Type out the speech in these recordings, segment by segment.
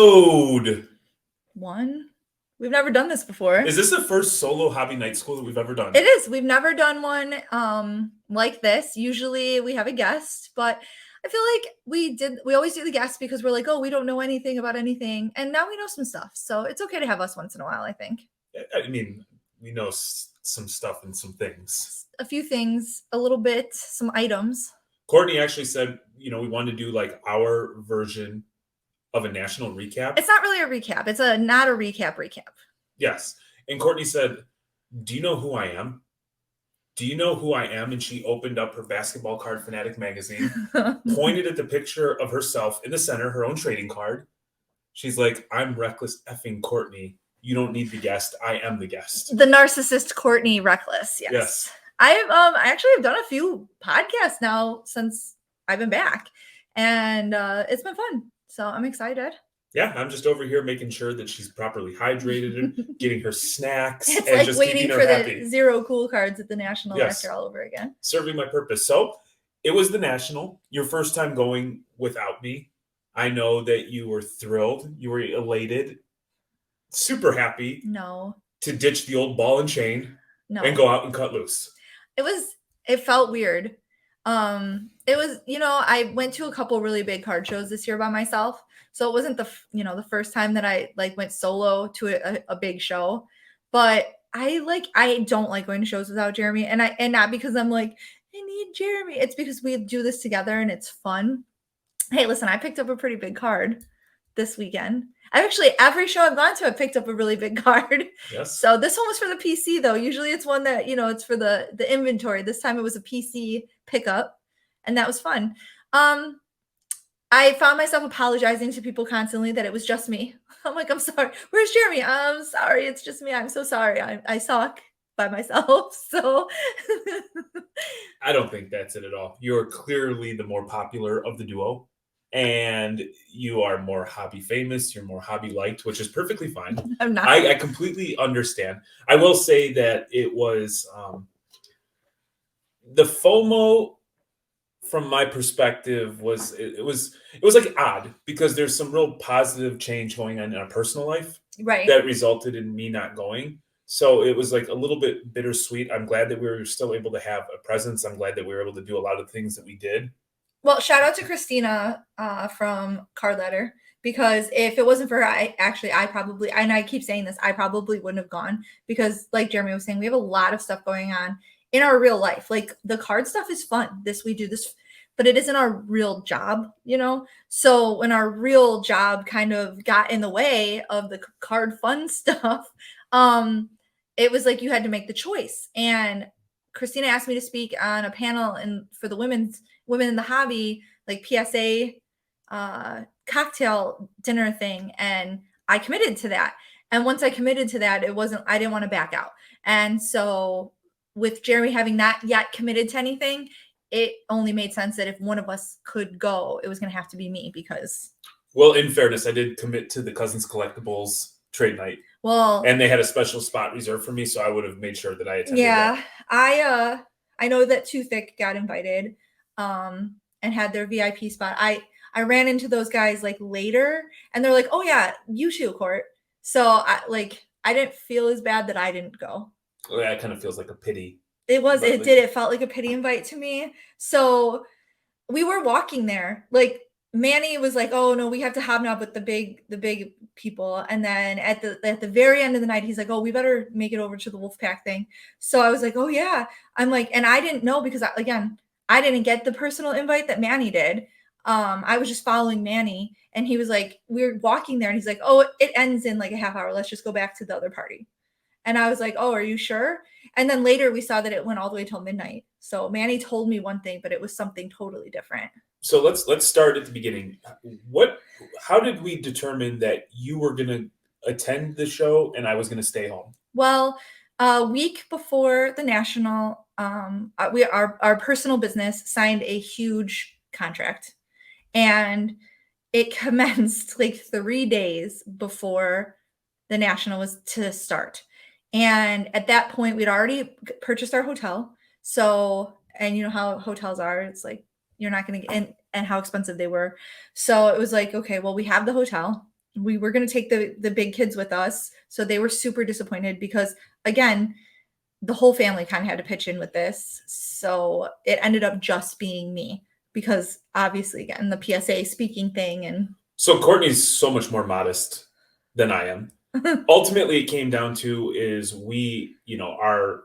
Episode 1. We've never done this before. Is this the first solo hobby night school that we've ever done? It is. We've never done one like this. Usually we have a guest, but I feel like we always do the guest because we're like, oh, we don't know anything about anything. And now we know some stuff. So it's okay to have us once in a while, I think. I mean, we know some stuff and some things. A few things, a little bit, some items. Courtney actually said, we wanted to do like our version of a national recap. It's not really a recap. It's not a recap. Yes. And Courtney said, do you know who I am? Do you know who I am? And she opened up her Basketball Card Fanatic magazine, pointed at the picture of herself in the center, her own trading card. She's like, I'm reckless effing Courtney. You don't need the guest. I am the guest. The narcissist Courtney Reckless. Yes. I actually have done a few podcasts now since I've been back, and it's been fun. So I'm excited. Yeah, I'm just over here making sure that she's properly hydrated and getting her snacks. It's and like just waiting for happy. The 0 cool cards at the National after all over again. Serving my purpose. So it was the National, your first time going without me. I know that you were thrilled. You were elated, super happy. No. To ditch the old ball and chain and go out and cut loose. It felt weird. It was, I went to a couple really big card shows this year by myself. So it wasn't the first time that I went solo to a big show, but I don't like going to shows without Jeremy, and not because I'm like, I need Jeremy. It's because we do this together and it's fun. Hey, listen, I picked up a pretty big card this weekend. Every show I've gone to, I picked up a really big card. Yes. So this one was for the PC though. Usually it's one that, it's for the inventory. This time it was a PC pickup, and that was fun. I found myself apologizing to people constantly that it was just me. I'm like, I'm sorry. Where's Jeremy? I'm sorry. It's just me. I'm so sorry. I suck by myself. So I don't think that's it at all. You're clearly the more popular of the duo. And you are more hobby famous, you're more hobby liked, which is perfectly fine. I'm not. I completely understand. I will say that it was the FOMO from my perspective was it was like odd because there's some real positive change going on in our personal life, right, that resulted in me not going. So it was like a little bit bittersweet. I'm glad that we were still able to have a presence. I'm glad that we were able to do a lot of things that we did. Well, shout out to Christina from Card Letter, because if it wasn't for her, I probably, and I keep saying this, I probably wouldn't have gone, because like Jeremy was saying, we have a lot of stuff going on in our real life. Like the card stuff is fun. We do this, but it isn't our real job, So when our real job kind of got in the way of the card fun stuff, it was like you had to make the choice. And Christina asked me to speak on a panel for the women in the hobby, like PSA cocktail dinner thing. And I committed to that. And once I committed to that, I didn't want to back out. And so with Jeremy having not yet committed to anything, it only made sense that if one of us could go, it was going to have to be me, because. Well, in fairness, I did commit to the Cousins Collectibles trade night. Well, and they had a special spot reserved for me, so I would have made sure that I attended. Yeah, that. I know that Too Thick got invited, and had their VIP spot. I ran into those guys later, and they're like, "Oh yeah, you too, Court." So I didn't feel as bad that I didn't go. Well, that kind of feels like a pity. It was. It did. It felt like a pity invite to me. So we were walking there, Manny was like, "Oh no, we have to hobnob with the big people." And then at the very end of the night, he's like, "Oh, we better make it over to the Wolfpack thing." So I was like, "Oh yeah." I'm like, and I didn't know, because I didn't get the personal invite that Manny did. I was just following Manny, and he was like, we were walking there, and he's like, "Oh, it ends in like a half hour. Let's just go back to the other party." And I was like, "Oh, are you sure?" And then later we saw that it went all the way till midnight. So Manny told me one thing, but it was something totally different. So let's start at the beginning. How did we determine that you were going to attend the show and I was going to stay home? Well, a week before the National, our personal business signed a huge contract, and it commenced 3 days before the National was to start. And at that point, we'd already purchased our hotel. So, and you know how hotels are, it's like, you're not going to get in, and how expensive they were. So it was like, okay, well, we have the hotel. we were going to take the big kids with us. So they were super disappointed because, again, the whole family kind of had to pitch in with this. So it ended up just being me because obviously, again, the PSA speaking thing. And So Courtney's so much more modest than I am. Ultimately, it came down to is we, our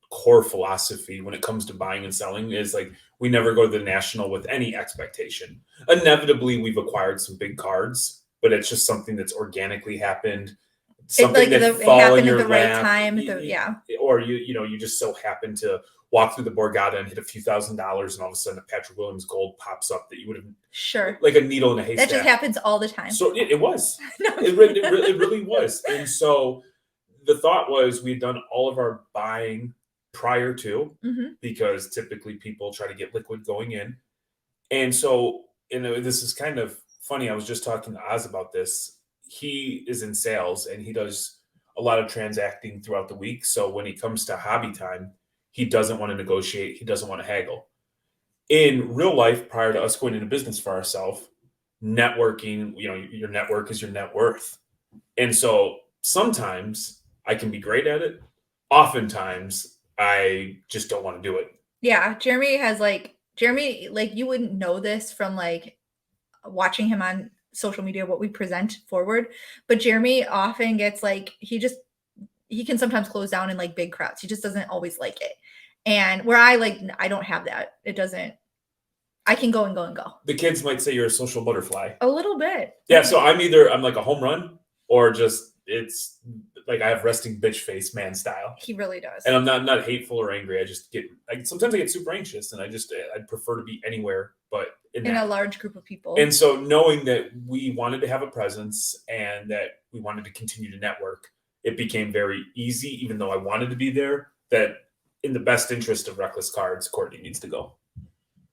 core philosophy when it comes to buying and selling is like we never go to the national with any expectation. Inevitably, we've acquired some big cards, but it's just something that's organically happened. Something that it fall in happened your at the right lap, time. Yeah. or you just so happen to walk through the Borgata and hit a few $1,000s, and all of a sudden a Patrick Williams gold pops up that you would have Sure. like a needle in a haystack. That just happens all the time. So it was. No. It really was. And so the thought was we'd done all of our buying prior to, because typically people try to get liquid going in. And so, this is kind of funny. I was just talking to Oz about this. He is in sales and he does a lot of transacting throughout the week. So when he comes to hobby time, he doesn't want to negotiate. He doesn't want to haggle. In real life, prior to us going into business for ourselves, networking, your network is your net worth. And so sometimes I can be great at it. Oftentimes I just don't want to do it. Yeah. Jeremy, you wouldn't know this from like watching him on social media, what we present forward, but Jeremy often gets like, he can sometimes close down in like big crowds. He just doesn't always like it. And where I don't have that. I can go and go and go. The kids might say you're a social butterfly. A little bit. Yeah. So I'm like a home run, or just, it's like I have resting bitch face man style. He really does. And I'm not hateful or angry. I just sometimes I get super anxious, and I'd prefer to be anywhere but in a large group of people. And so knowing that we wanted to have a presence and that we wanted to continue to network, it became very easy, even though I wanted to be there, that in the best interest of Reckless Cards, Courtney needs to go.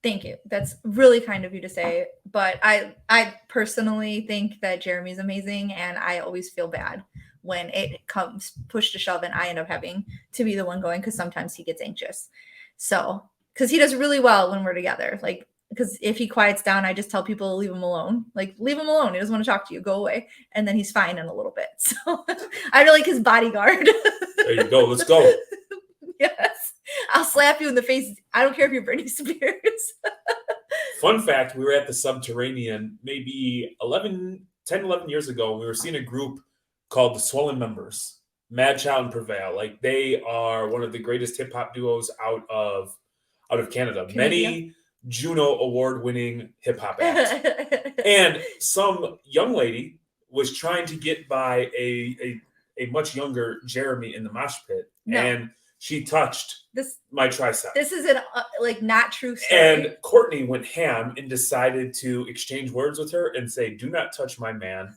Thank you. That's really kind of you to say. But I personally think that Jeremy's amazing, and I always feel bad when it comes push to shove and I end up having to be the one going, because sometimes he gets anxious. So, because he does really well when we're together. Like, because if he quiets down, I just tell people, leave him alone. Like, leave him alone. He doesn't want to talk to you. Go away. And then he's fine in a little bit. So I really like his bodyguard. There you go. Let's go. Yes. I'll slap you in the face. I don't care if you're Britney Spears. Fun fact, we were at the Subterranean maybe 10, 11 years ago. And we were seeing a group called the Swollen Members, Mad Child and Prevail. Like, they are one of the greatest hip hop duos out of Canada. Many Juno award-winning hip hop act. And some young lady was trying to get by a much younger Jeremy in the mosh pit, and she touched my tricep. This is an not true story. And Courtney went ham and decided to exchange words with her and say, "Do not touch my man."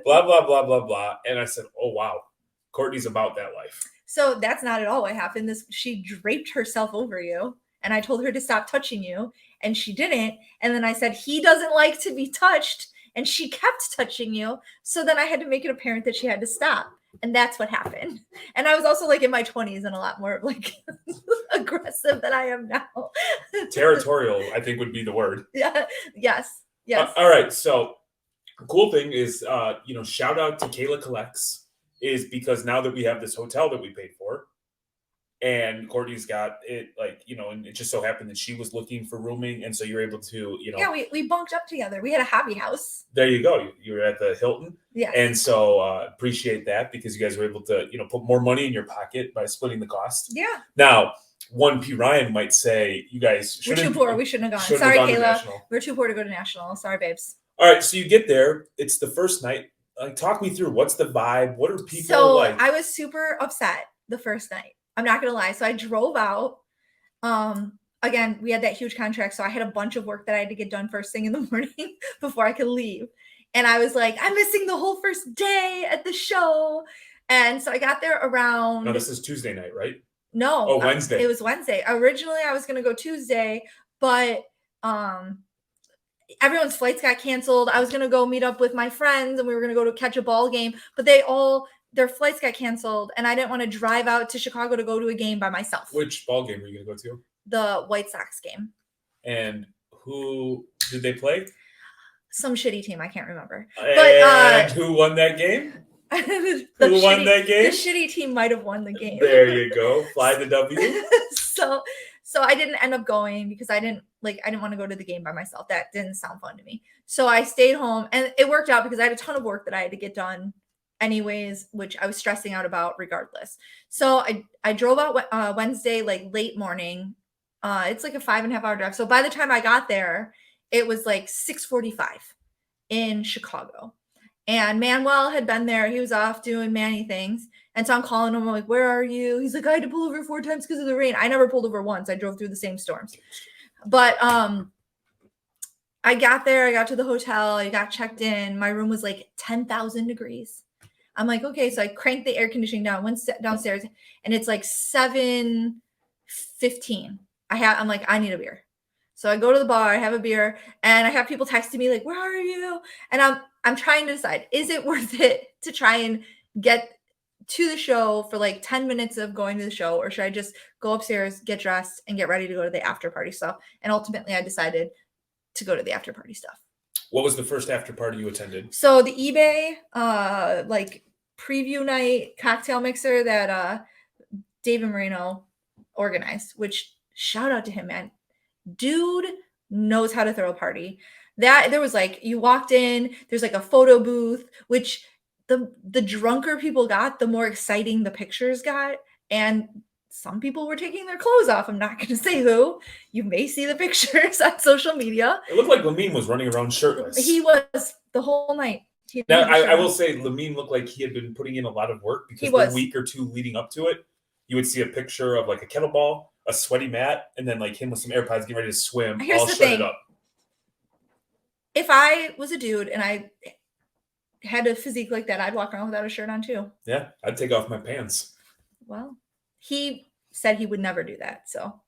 Blah blah blah blah blah. And I said, "Oh wow, Courtney's about that life." So that's not at all what happened. She draped herself over you. And I told her to stop touching you, and she didn't. And then I said, he doesn't like to be touched, and she kept touching you. So then I had to make it apparent that she had to stop. And that's what happened. And I was also like in my 20s and a lot more like aggressive than I am now. Territorial, I think, would be the word. Yeah. Yes. All right. So cool thing is, shout out to Kayla Collects, is because now that we have this hotel that we paid for, and Courtney's got it, and it just so happened that she was looking for rooming. And so you're able to, Yeah, we bunked up together. We had a hobby house. There you go. You were at the Hilton. Yeah. And so appreciate that, because you guys were able to, put more money in your pocket by splitting the cost. Yeah. Now, 1P Ryan might say, you guys we're too poor. We shouldn't have gone. Sorry, Kayla. We're too poor to go to National. Sorry, babes. All right. So you get there. It's the first night. Talk me through, what's the vibe? What are people like? I was super upset the first night. I'm not going to lie. So I drove out. Again, we had that huge contract. So I had a bunch of work that I had to get done first thing in the morning before I could leave. And I was like, I'm missing the whole first day at the show. And so I got there around. No, this is Tuesday night, right? No. Oh, Wednesday. It was Wednesday. Originally, I was going to go Tuesday, but everyone's flights got canceled. I was going to go meet up with my friends, and we were going to go to catch a ball game, but their flights got canceled, and I didn't want to drive out to Chicago to go to a game by myself. Which ball game were you going to go to? The White Sox game. And who did they play? some shitty team. I can't remember. And who won that game? Who won that game? The shitty team might have won the game. There you go. Fly the W. So I didn't end up going because I didn't want to go to the game by myself. That didn't sound fun to me. So I stayed home, and it worked out because I had a ton of work that I had to get done anyways, which I was stressing out about regardless. So I drove out Wednesday, like late morning. It's like a 5.5 hour drive. So by the time I got there, it was like 6:45 in Chicago. And Manuel had been there. He was off doing Manny things. And so I'm calling him. I'm like, where are you? He's like, I had to pull over 4 times because of the rain. I never pulled over once. I drove through the same storms. But I got there. I got to the hotel. I got checked in. My room was like 10,000 degrees. I'm like, okay. So I cranked the air conditioning down, went downstairs, and it's like 7:15. I'm like, I need a beer. So I go to the bar, I have a beer, and I have people texting me like, where are you? And I'm trying to decide, is it worth it to try and get to the show for like 10 minutes of going to the show, or should I just go upstairs, get dressed, and get ready to go to the after party stuff? And ultimately I decided to go to the after party stuff. What was the first after party you attended? So the eBay like preview night cocktail mixer that David Moreno organized, which shout out to him, man. Dude knows how to throw a party. That there was like, you walked in, there's like a photo booth, which the drunker people got, the more exciting the pictures got. And some people were taking their clothes off. I'm not going to say who. You may see the pictures on social media. It looked like Lamine was running around shirtless. He was the whole night. Now, I will say Lamine looked like he had been putting in a lot of work, because the week or two leading up to it, you would see a picture of like a kettlebell, a sweaty mat, and then like him with some AirPods getting ready to swim. Here's all the shredded thing. up. If I was a dude and I had a physique like that, I'd walk around without a shirt on too. Yeah, I'd take off my pants. Well, he said he would never do that, so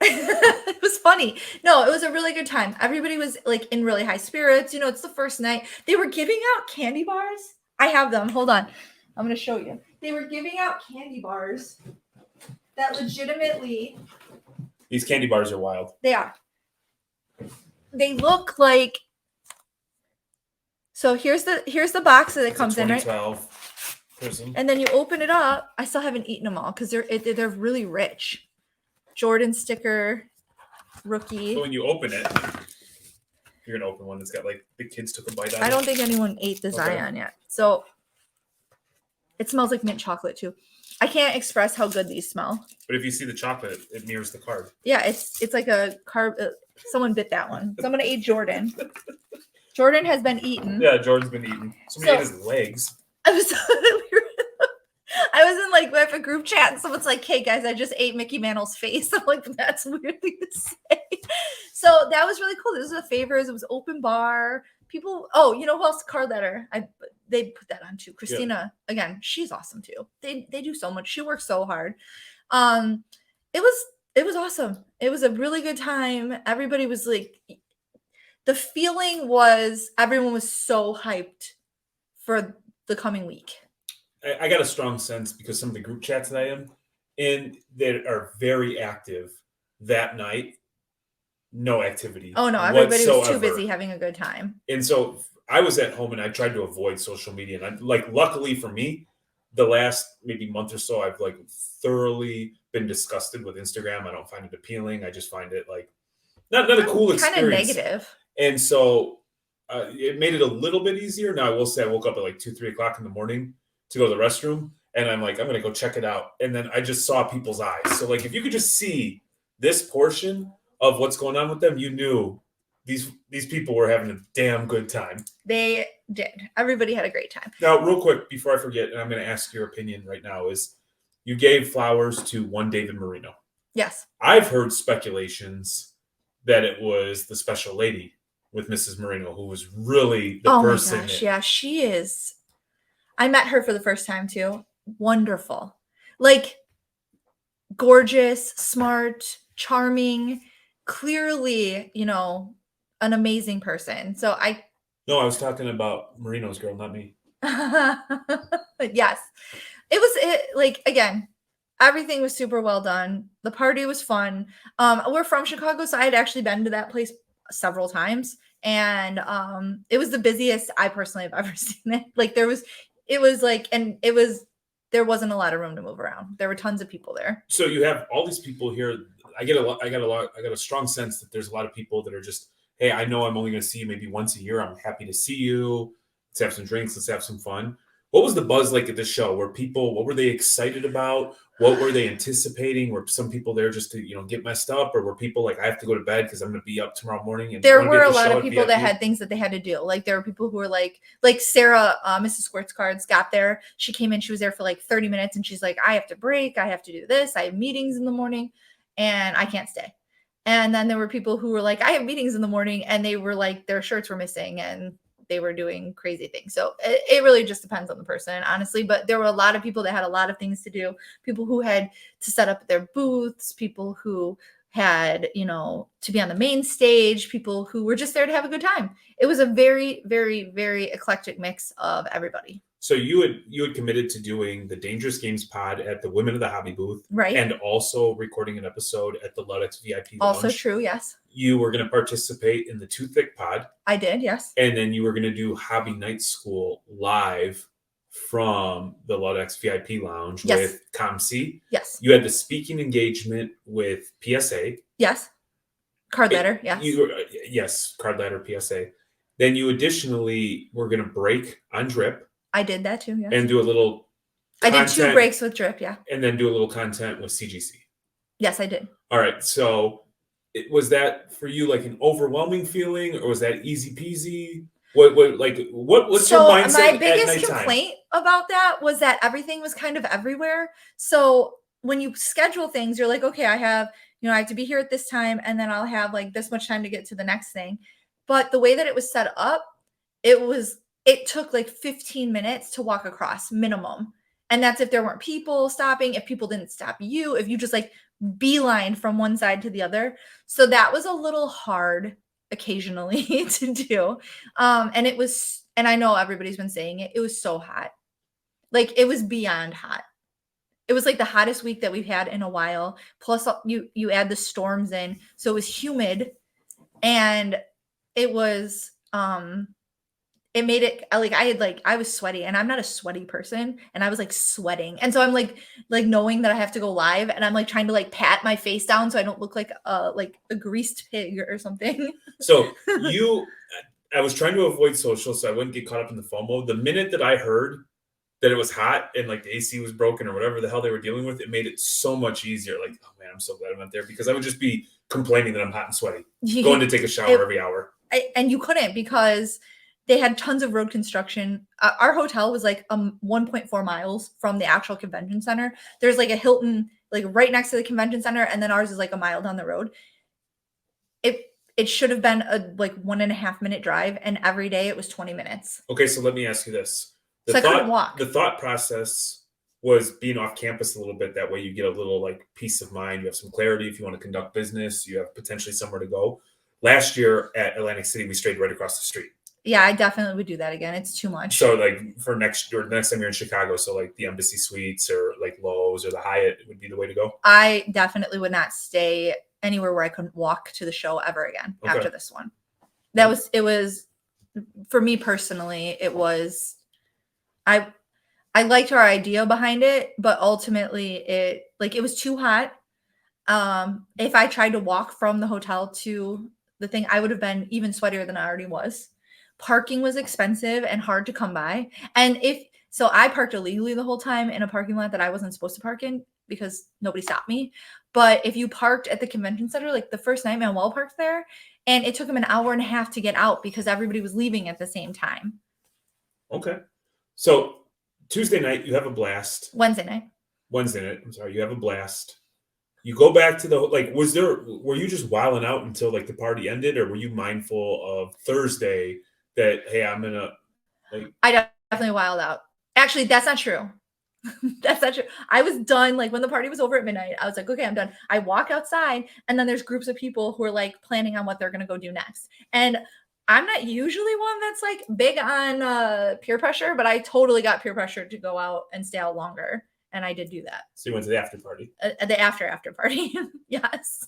it was funny. No, it was a really good time. Everybody was like in really high spirits. You know, it's the first night. They were giving out candy bars. I have them. Hold on. I'm going to show you. They were giving out candy bars that legitimately... These candy bars are wild. They are. They look like... So here's the box that it comes in, right? 2012 Prism. And then you open it up. I still haven't eaten them all because they're really rich. Jordan sticker, rookie. So when you open it, you're gonna open one that's got like the kids took a bite out of it. I don't think anyone ate the Zion yet. So it smells like mint chocolate too. I can't express how good these smell. But if you see the chocolate, it mirrors the card. Yeah, it's like a carb. Someone bit that one. So I'm gonna eat Jordan. Jordan has been eaten. Yeah, Jordan's been eaten. Somebody ate his legs. I was in like a group chat and someone's like, hey guys, I just ate Mickey Mantle's face. I'm like, that's a weird thing to say. So that was really cool. This was a favors. It was open bar. People, oh, you know who else? Carletter. They put that on too. Christina, again, she's awesome too. They do so much. She works so hard. It was awesome. It was a really good time. Everybody was like, the feeling was everyone was so hyped for the coming week. I got a strong sense because some of the group chats that I am in that are very active that night, no activity. Oh no, everybody was too busy having a good time. And so I was at home and I tried to avoid social media. And luckily for me, the last maybe month or so, I've like thoroughly been disgusted with Instagram. I don't find it appealing. I just find it like not a cool experience. Kind of negative. And so it made it a little bit easier. Now I will say I woke up at like 2-3 o'clock in the morning to go to the restroom, and I'm like, I'm gonna go check it out. And then I just saw people's eyes. So like, if you could just see this portion of what's going on with them, you knew these people were having a damn good time. They did. Everybody had a great time. Now, real quick before I forget, and I'm gonna ask your opinion right now, is you gave flowers to one David Moreno. Yes. I've heard speculations that it was the special lady with Mrs. Moreno who was really the person. Oh my gosh, yeah, she is. I met her for the first time too. Wonderful. Like gorgeous, smart, charming, clearly, you know, an amazing person. So No, I was talking about Moreno's girl, not me. Yes. Like, again, everything was super well done. The party was fun. We're from Chicago, so I had actually been to that place several times. And it was the busiest I personally have ever seen it. Like there wasn't a lot of room to move around. There were tons of people there. So you have all these people here. I got a strong sense that there's a lot of people that are just, hey, I know I'm only going to see you maybe once a year. I'm happy to see you. Let's have some drinks. Let's have some fun. What was the buzz like at this show? What were they excited about? What were they anticipating? Were some people there just to, get messed up? Or were people like, I have to go to bed because I'm going to be up tomorrow morning? And there were a lot of people that had things that they had to do. Like there were people who were like Sarah, Mrs. Squirts Cards got there. She came in, she was there for like 30 minutes and she's like, I have to break. I have to do this. I have meetings in the morning and I can't stay. And then there were people who were like, I have meetings in the morning, and they were like, their shirts were missing and they were doing crazy things. So it really just depends on the person, honestly. But there were a lot of people that had a lot of things to do. People who had to set up their booths, people who had, to be on the main stage, people who were just there to have a good time. It was a very, very, very eclectic mix of everybody. So you had committed to doing the Dangerous Games pod at the Women of the Hobby booth, right? And also recording an episode at the Ludex VIP Lounge. Also true, yes. You were going to participate in the Too Thick pod. I did, yes. And then you were going to do Hobby Night School live from the Ludex VIP Lounge with ComC. Yes. You had the speaking engagement with PSA. Yes. Card ladder, yes. Yes, card ladder, PSA. Then you additionally were going to break on Drip. I did that too, yes. And do a little I did 2 breaks with Drip, yeah. And then do a little content with CGC. Yes, I did. All right. So was that for you like an overwhelming feeling, or was that easy peasy? What's your mindset? My biggest complaint about that was that everything was kind of everywhere. So when you schedule things, you're like, okay, I have to be here at this time, and then I'll have like this much time to get to the next thing. But the way that it was set up, it took like 15 minutes to walk across minimum. And that's if there weren't people stopping, if people didn't stop you, if you just like beeline from one side to the other. So that was a little hard occasionally to do. And I know everybody's been saying it was so hot. Like it was beyond hot. It was like the hottest week that we've had in a while. Plus you add the storms in. So it was humid, and it was, it made it like I was sweaty, and I'm not a sweaty person, and I was like sweating. And so I'm like knowing that I have to go live, and I'm like trying to like pat my face down so I don't look like a greased pig or something. So I was trying to avoid social so I wouldn't get caught up in the FOMO. The minute that I heard that it was hot and like the AC was broken or whatever the hell they were dealing with, it made it so much easier. Like, oh man, I'm so glad I'm not there, because I would just be complaining that I'm hot and sweaty, going to take a shower every hour. And you couldn't, because they had tons of road construction. Our hotel was like 1.4 miles from the actual convention center. There's like a Hilton like right next to the convention center, and then ours is like a mile down the road. It should have been a like 1.5 minute drive, and every day it was 20 minutes. Okay, so let me ask you this. I couldn't walk. The thought process was being off campus a little bit. That way you get a little like peace of mind. You have some clarity if you want to conduct business. You have potentially somewhere to go. Last year at Atlantic City, we stayed right across the street. Yeah, I definitely would do that again. It's too much. So like for next time you're in Chicago, so like the Embassy Suites or like Lowe's or the Hyatt would be the way to go. I definitely would not stay anywhere where I couldn't walk to the show ever again after this one. It was for me personally, it was, I liked our idea behind it, but ultimately it was too hot. If I tried to walk from the hotel to the thing, I would have been even sweatier than I already was. Parking was expensive and hard to come by. And so I parked illegally the whole time in a parking lot that I wasn't supposed to park in because nobody stopped me. But if you parked at the convention center, like the first night, Manuel parked there, and it took him an hour and a half to get out because everybody was leaving at the same time. Okay. So Tuesday night, you have a blast. Wednesday night, I'm sorry. You have a blast. You go back to were you just wilding out until like the party ended, or were you mindful of Thursday that, hey, I'm going to like. I definitely wild out. Actually, that's not true. That's not true. I was done. Like when the party was over at midnight, I was like, okay, I'm done. I walk outside, and then there's groups of people who are like planning on what they're going to go do next. And I'm not usually one that's like big on peer pressure, but I totally got peer pressure to go out and stay out longer. And I did do that. So you went to the after party? The after party. Yes.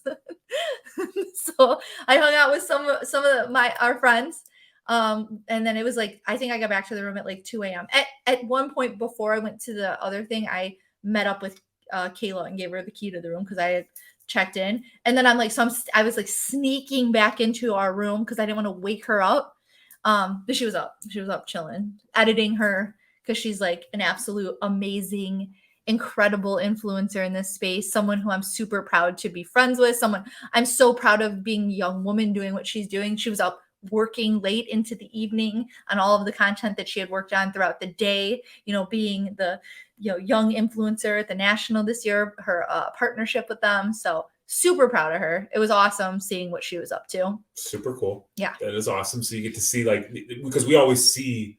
So I hung out with some of our friends. And then it was like, I think I got back to the room at like 2 a.m. At one point before I went to the other thing, I met up with Kayla and gave her the key to the room because I had checked in. And then I was like sneaking back into our room because I didn't want to wake her up. But she was up. She was up chilling, editing her because she's like an absolute amazing, incredible influencer in this space. Someone who I'm super proud to be friends with. Someone I'm so proud of being a young woman doing what she's doing. She was up working late into the evening on all of the content that she had worked on throughout the day, being the young influencer at the National this year, her partnership with them. So super proud of her. It was awesome seeing what she was up to. Super cool. Yeah. That is awesome. So you get to see, like, because we always see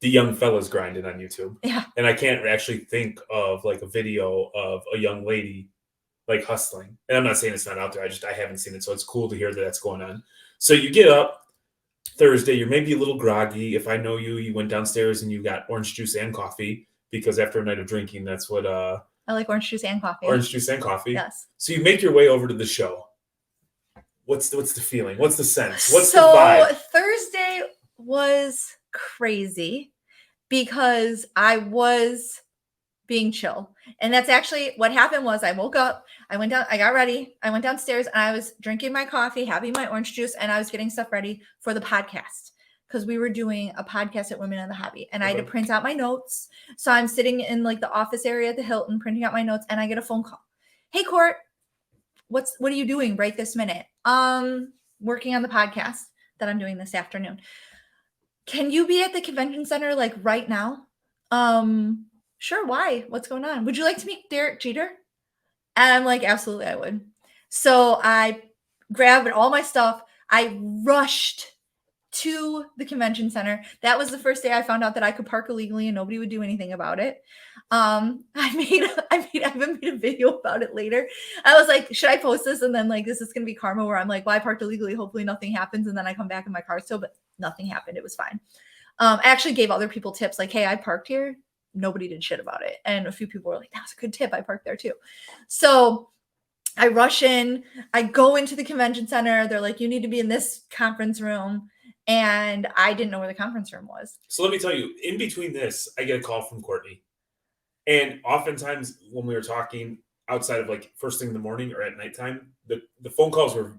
the young fellas grinding on YouTube. Yeah. And I can't actually think of like a video of a young lady like hustling. And I'm not saying it's not out there. I haven't seen it. So it's cool to hear that that's going on. So you get up Thursday, you're maybe a little groggy. If I know you, you went downstairs and you got orange juice and coffee because after a night of drinking, that's what I like orange juice and coffee. Orange juice and coffee. Yes. So you make your way over to the show. What's the feeling? What's the sense? What's the vibe? Thursday was crazy because I was being chill. And that's actually what happened. Was I woke up, I went down, I got ready, I went downstairs and I was drinking my coffee, having my orange juice, and I was getting stuff ready for the podcast because we were doing a podcast at Women in the Hobby and I had to print out my notes. So I'm sitting in like the office area at the Hilton printing out my notes and I get a phone call. Hey, Court, what are you doing right this minute? Working on the podcast that I'm doing this afternoon. Can you be at the convention center like right now? Sure. Why? What's going on? Would you like to meet Derek Jeter? And I'm like, absolutely, I would. So I grabbed all my stuff. I rushed to the convention center. That was the first day I found out that I could park illegally and nobody would do anything about it. I even made a video about it later. I was like, should I post this? And then like, this is going to be karma where I'm like, well, I parked illegally. Hopefully nothing happens. And then I come back in my car still, but nothing happened. It was fine. I actually gave other people tips like, hey, I parked here. Nobody did shit about it. And a few people were like, that was a good tip. I parked there too. So I rush in, I go into the convention center. They're like, you need to be in this conference room. And I didn't know where the conference room was. So let me tell you, in between this, I get a call from Courtney. And oftentimes when we were talking outside of like first thing in the morning or at nighttime, the phone calls were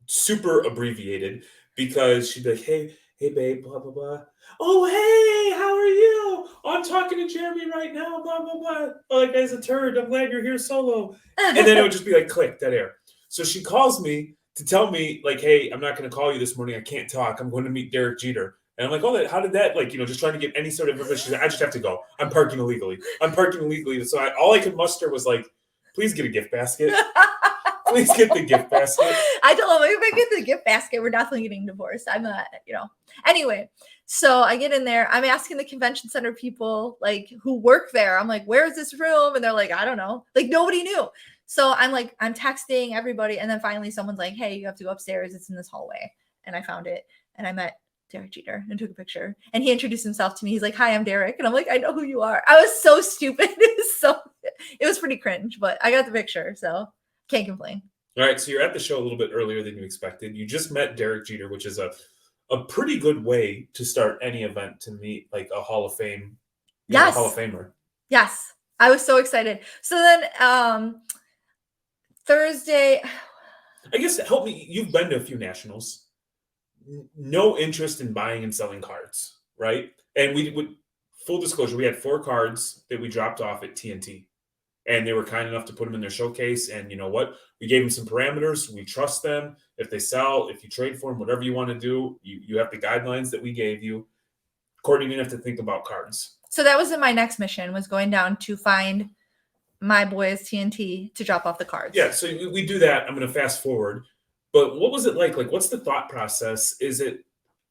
super abbreviated because she'd be like, hey babe, blah, blah, blah. Oh, hey, how are you? Oh, I'm talking to Jeremy right now, blah, blah, blah. Oh, like, as a turd, I'm glad you're here solo. And then it would just be like, click, dead air. So she calls me to tell me like, hey, I'm not going to call you this morning. I can't talk. I'm going to meet Derek Jeter. And I'm like, oh, how did that, like, just trying to get any sort of information. I just have to go. I'm parking illegally. So all I could muster was like, please get a gift basket. Please get the gift basket. I told him, if I get the gift basket, we're definitely getting divorced. I'm not, Anyway, so I get in there. I'm asking the convention center people, like, who work there. I'm like, where's this room? And they're like, I don't know. Like, nobody knew. So I'm like, I'm texting everybody. And then finally someone's like, hey, you have to go upstairs. It's in this hallway. And I found it. And I met Derek Jeter and took a picture. And he introduced himself to me. He's like, hi, I'm Derek. And I'm like, I know who you are. I was so stupid. It was pretty cringe, but I got the picture. So can't complain. All right. So you're at the show a little bit earlier than you expected. You just met Derek Jeter, which is a pretty good way to start any event, to meet like a Hall of Fame, yes, Hall of Famer. Yes. I was so excited. So then Thursday, I guess help me. You've been to a few nationals. No interest in buying and selling cards, right? And we would, full disclosure, we had 4 cards that we dropped off at TNT. And they were kind enough to put them in their showcase. And you know what? We gave them some parameters. We trust them. If they sell, if you trade for them, whatever you want to do, you have the guidelines that we gave you. Courtney didn't have to think about cards. So that was in my next mission, was going down to find my boys TNT to drop off the cards. Yeah, so we do that. I'm going to fast forward. But what was it like? Like, what's the thought process? Is it,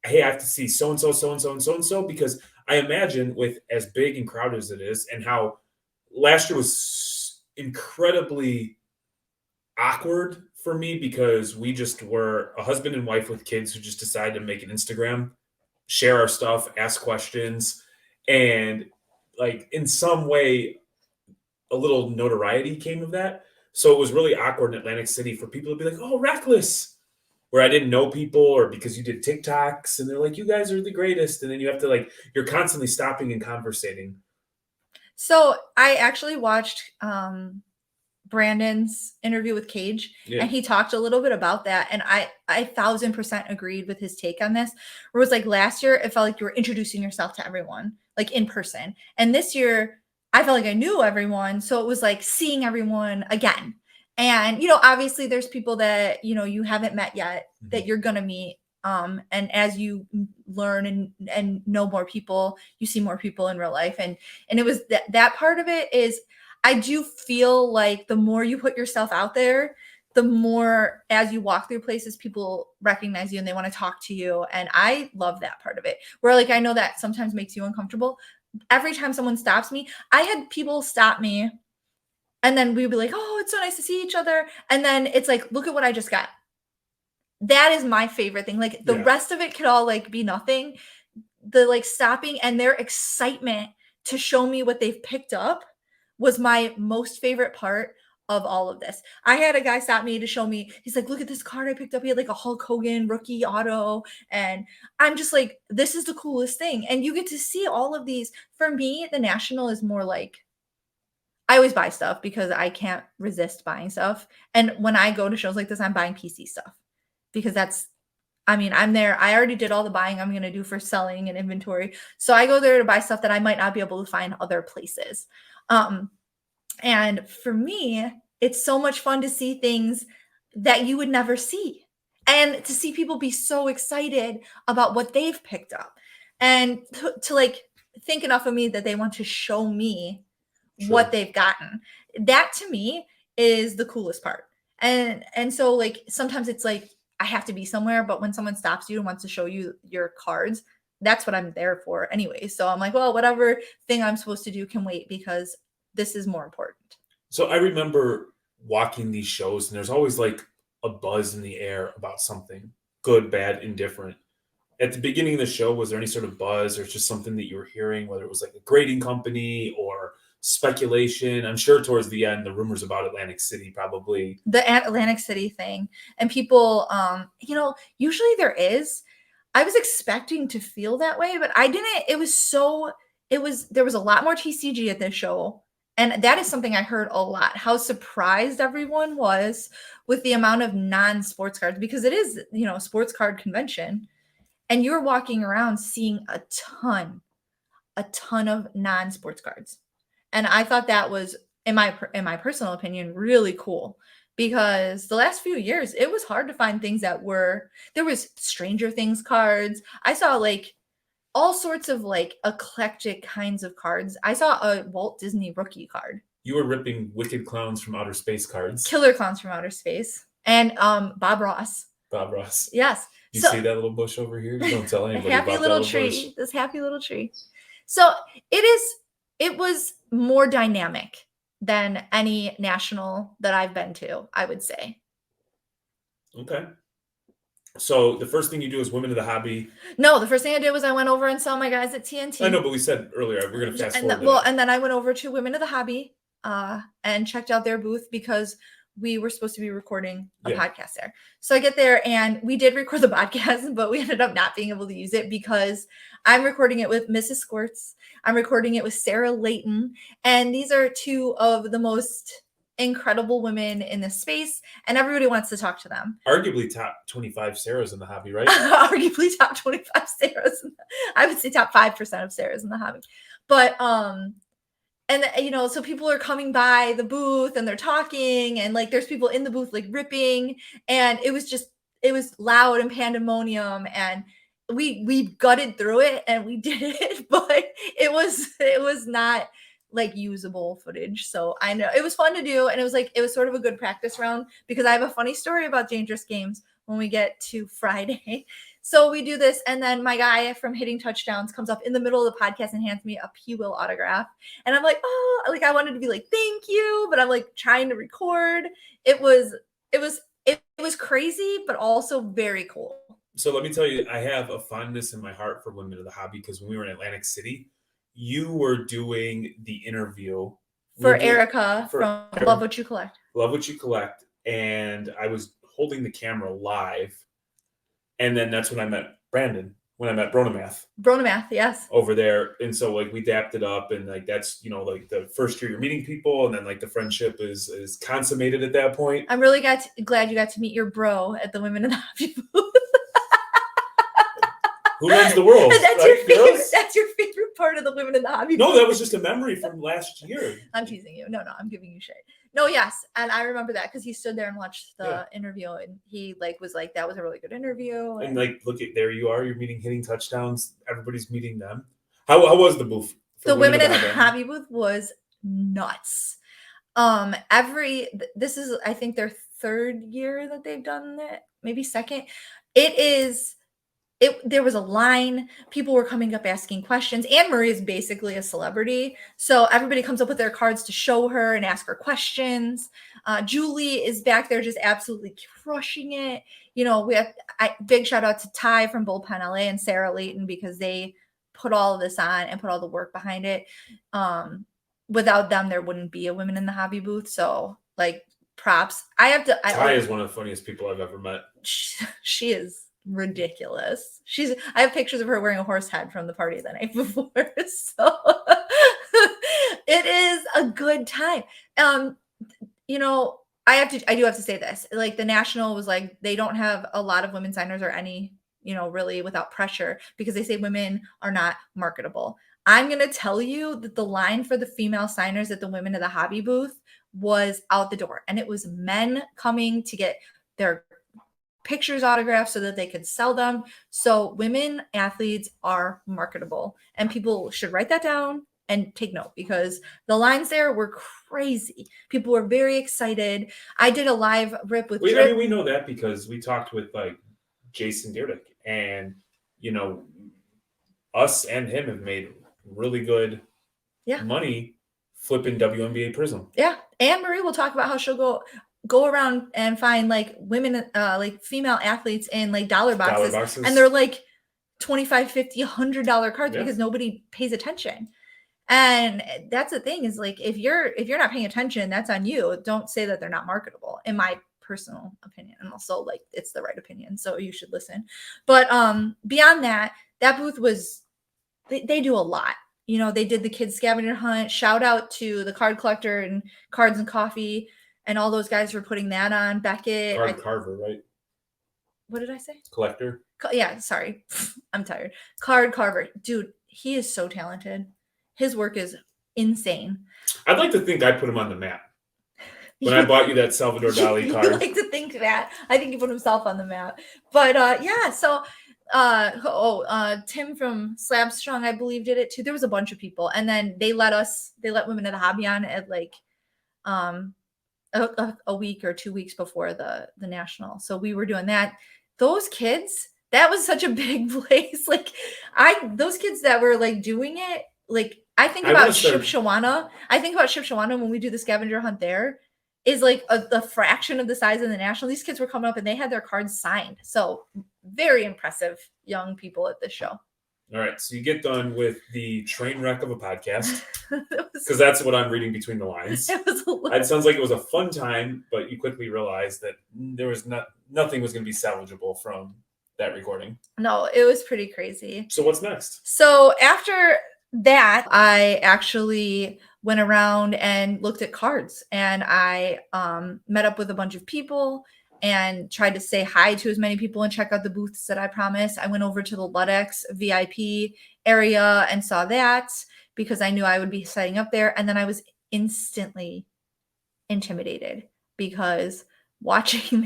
hey, I have to see so-and-so, so-and-so, and so-and-so? Because I imagine with as big and crowded as it is, and how last year was incredibly awkward for me because we just were a husband and wife with kids who just decided to make an Instagram, share our stuff, ask questions, and like in some way, a little notoriety came of that. So it was really awkward in Atlantic City for people to be like, "Oh, Reckless," where I didn't know people, or because you did TikToks and they're like, "You guys are the greatest," and then you have to like, you're constantly stopping and conversating. So I actually watched Brandon's interview with Cage, Yeah. and he talked a little bit about that, and I 1000% agreed with his take on this. Where it was like last year, it felt like you were introducing yourself to everyone, like in person, and this year, I felt like I knew everyone, so it was like seeing everyone again. And obviously, there's people that you haven't met yet that you're gonna meet. And as you learn and know more people, you see more people in real life, and it was that part of it is I do feel like the more you put yourself out there, the more as you walk through places, people recognize you and they want to talk to you. And I love that part of it. Where like I know that sometimes makes you uncomfortable. Every time someone stops me, I had people stop me and then we'd be like, oh, it's so nice to see each other. And then it's like, look at what I just got. That is my favorite thing. Like the Yeah. rest of it could all like be nothing. The like stopping and their excitement to show me what they've picked up was my most favorite part of all of this. I had a guy stop me to show me, he's like, look at this card I picked up. He had like a Hulk Hogan rookie auto. And I'm just like, this is the coolest thing. And you get to see all of these. For me, the National is more like, I always buy stuff because I can't resist buying stuff. And when I go to shows like this, I'm buying PC stuff because I'm there. I already did all the buying I'm going to do for selling and inventory. So I go there to buy stuff that I might not be able to find other places. And for me, it's so much fun to see things that you would never see and to see people be so excited about what they've picked up and to like think enough of me that they want to show me what they've gotten. That to me is the coolest part. And so like sometimes it's like I have to be somewhere, but when someone stops you and wants to show you your cards, that's what I'm there for anyway. So I'm like, well, whatever thing I'm supposed to do can wait because this is more important. So I remember walking these shows, and there's always like a buzz in the air about something good, bad, indifferent. At the beginning of the show, was there any sort of buzz or just something that you were hearing, whether it was like a grading company or speculation? I'm sure towards the end, the rumors about Atlantic City probably. The Atlantic City thing and people, usually there is. I was expecting to feel that way, but I didn't. There was a lot more TCG at this show. And that is something I heard a lot, how surprised everyone was with the amount of non-sports cards because it is, a sports card convention. And you're walking around seeing a ton of non-sports cards. And I thought that was, in my personal opinion, really cool because the last few years it was hard to find things there was Stranger Things cards. I saw like all sorts of like eclectic kinds of cards. I saw a Walt Disney rookie card. You were ripping Wicked Clowns from Outer Space cards. Killer Clowns from Outer Space. And Bob Ross. Bob Ross. Yes. You see that little bush over here? Don't tell anybody happy about little that little tree. bush. This happy little tree. So it was more dynamic than any national that I've been to, I would say. Okay. So the first thing you do is Women of the Hobby. No, the first thing I did was I went over and saw my guys at TNT. I know, but we said earlier we're going to fast forward. And then I went over to Women of the Hobby and checked out their booth because we were supposed to be recording a podcast there. So I get there and we did record the podcast, but we ended up not being able to use it because I'm recording it with Mrs. Squirts. I'm recording it with Sarah Layton. And these are two of the most incredible women in this space, and everybody wants to talk to them. Arguably top 25 Sarahs in the hobby, right? Arguably top 25 Sarahs. I would say top 5% of Sarahs in the hobby. But and so people are coming by the booth and they're talking, and like there's people in the booth like ripping, and it was loud and pandemonium, and we gutted through it and we did it, but it was not like usable footage. So I know it was fun to do, and it was sort of a good practice round because I have a funny story about Dangerous Games when we get to Friday. So we do this, and then my guy from Hitting Touchdowns comes up in the middle of the podcast and hands me a P. Will autograph. And I'm like, oh, like I wanted to be like, thank you, but I'm like trying to record. It was crazy, but also very cool. So let me tell you, I have a fondness in my heart for Women of the Hobby because when we were in Atlantic City, you were doing the interview For We did- Erica for from Erica. Love What You Collect. Love What You Collect, and I was holding the camera live, and then that's when I met Brandon, when I met Bronamath Bronamath, yes. over there, and so like we dapped it up, and like that's like the first year you're meeting people, and then like the friendship is consummated at that point. I'm really glad you got to meet your bro at the Women in the Hobby booth. Who runs the world? That's right, your favorite. girls? That's your favorite part of the Women in the Hobby. No, booth. that was just a memory from last year. I'm teasing you. No, I'm giving you shit. No, yes, and I remember that because he stood there and watched the Yeah. interview, and he was like, "That was a really good interview." And like, look at there you are. You're meeting hitting touchdowns. Everybody's meeting them. How was the booth? The Women in the Hobby booth was nuts. This is I think their third year that they've done it, maybe second. There was a line. People were coming up asking questions. Anne Marie is basically a celebrity. So everybody comes up with their cards to show her and ask her questions. Julie is back there just absolutely crushing it. We have big shout out to Ty from Bullpen LA and Sarah Layton because they put all of this on and put all the work behind it. Without them, there wouldn't be a Women in the Hobby booth. So like props. Ty is one of the funniest people I've ever met. She is ridiculous. I have pictures of her wearing a horse head from the party the night before. So it is a good time. I do have to say this. Like the National was like, they don't have a lot of women signers or any, really without pressure because they say women are not marketable. I'm going to tell you that the line for the female signers at the Women of the Hobby booth was out the door, and it was men coming to get their pictures autographed so that they could sell them. So women athletes are marketable, and people should write that down and take note because the lines there were crazy. People were very excited. I did a live rip with Drip. We know that because we talked with like Jason Deerdick, and us and him have made really good money flipping WNBA Prism. Yeah. Anne Marie will talk about how she'll go around and find like women, like female athletes in like dollar boxes. And they're like $25, $50, $100 cards because nobody pays attention. And that's the thing is like, if you're not paying attention, that's on you. Don't say that they're not marketable, in my personal opinion. And also like, it's the right opinion. So you should listen. But beyond that booth was, they do a lot. They did the kids scavenger hunt. Shout out to the card collector and Cards and Coffee and all those guys for putting that on. Beckett. Carver, right? What did I say? Collector. Yeah, sorry. I'm tired. Card Carver. Dude, he is so talented. His work is insane. I'd like to think I put him on the map. When I bought you that Salvador Dali card. I'd like to think that. I think he put himself on the map. But yeah, so Tim from Slab Strong, I believe, did it too. There was a bunch of people, and then they let Women of the Hobby on at like a week or 2 weeks before the National. So we were doing that. Those kids, that was such a big place. Like those kids that were like doing it, like I think about Shipshawana. I think about Shipshawana when we do the scavenger hunt there. Is like a fraction of the size of the National. These kids were coming up and they had their cards signed. So very impressive young people at this show. All right. So you get done with the train wreck of a podcast because that's what I'm reading between the lines. It sounds like it was a fun time, but you quickly realized that there was nothing was going to be salvageable from that recording. No, it was pretty crazy. So what's next? So after that, I actually went around and looked at cards, and I met up with a bunch of people and tried to say hi to as many people and check out the booths that I promised. I went over to the Ludex VIP area and saw that because I knew I would be setting up there. And then I was instantly intimidated because watching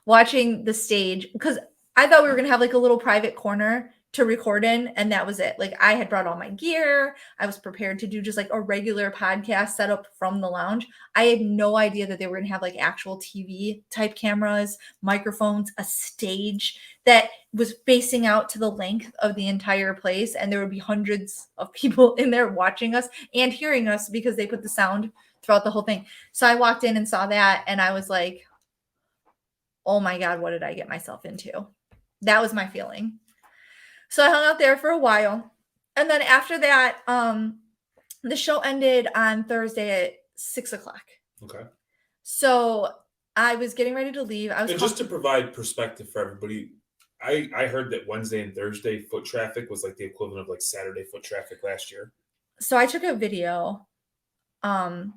the stage, because I thought we were going to have like a little private corner to record in, and that was it. Like I had brought all my gear. I was prepared to do just like a regular podcast setup from the lounge. I had no idea that they were going to have like actual TV type cameras, microphones, a stage that was facing out to the length of the entire place. And there would be hundreds of people in there watching us and hearing us because they put the sound throughout the whole thing. So I walked in and saw that, and I was like, oh my God, what did I get myself into? That was my feeling. So I hung out there for a while. And then after that, The show ended on Thursday at 6:00. Okay. So I was getting ready to leave. I was And just to provide perspective for everybody, I heard that Wednesday and Thursday foot traffic was like the equivalent of like Saturday foot traffic last year. so I took a video on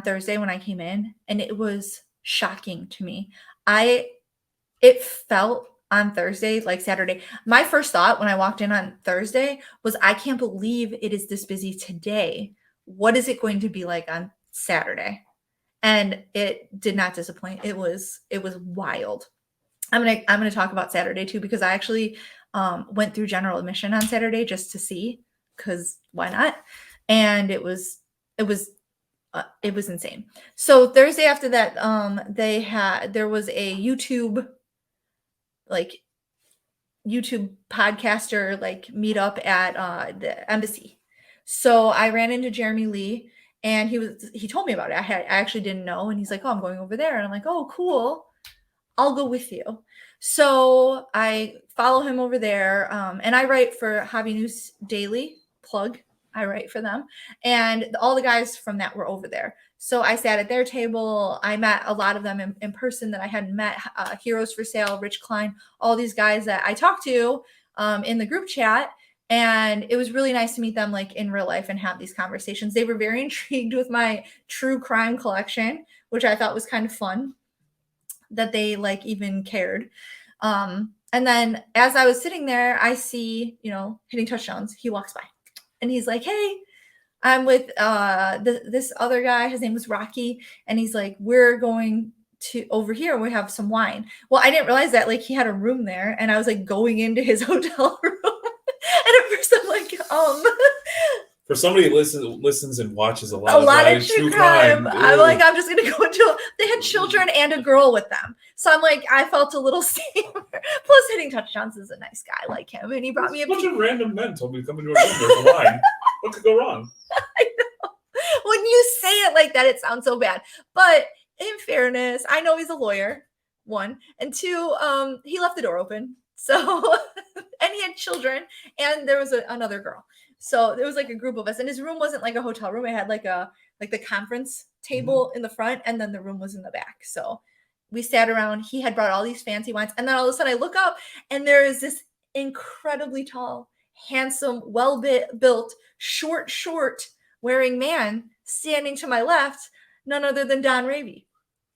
Thursday when I came in, and it was shocking to me. It felt on Thursday like Saturday. My first thought when I walked in on Thursday was, I can't believe it is this busy today. What is it going to be like on Saturday? And it did not disappoint. It was wild. I'm gonna talk about Saturday too, because I actually went through general admission on Saturday just to see, because why not? And it was insane. So Thursday after that, there was a YouTube podcaster meetup at the embassy. So I ran into Jeremy Lee, and he told me about it. I actually didn't know, and he's like, "Oh, I'm going over there," and I'm like, "Oh, cool. I'll go with you." So I follow him over there, and I write for Hobby News Daily. Plug. I write for them, and all the guys from that were over there. So I sat at their table. I met a lot of them in person that I hadn't met. Heroes for Sale, Rich Klein, all these guys that I talked to in the group chat. And it was really nice to meet them in real life and have these conversations. They were very intrigued with my true crime collection, which I thought was kind of fun that they even cared. And then as I was sitting there, I see, hitting touchdowns. He walks by and he's like, "Hey, I'm with this other guy. His name was Rocky." And he's like, "We're going to over here. We have some wine." Well, I didn't realize that he had a room there, and I was going into his hotel room. And at first I'm like, For somebody who listens and watches a lot of true crime. I'm ew. I'm just gonna go into. They had children and a girl with them, so I'm I felt a little safer. Plus, Hitting Touchdowns is a nice guy like him, and he brought me a bunch of random men told me to come into a room. There's a line. What could go wrong? I know. When you say it like that, it sounds so bad. But in fairness, I know he's a lawyer. One and two, he left the door open. So, and he had children, and there was another girl. So there was a group of us, and his room wasn't a hotel room. It had the conference table in the front, and then the room was in the back. So we sat around. He had brought all these fancy wines, and then all of a sudden I look up, and there is this incredibly tall, handsome, well-built, short, wearing man standing to my left, none other than Don Raby.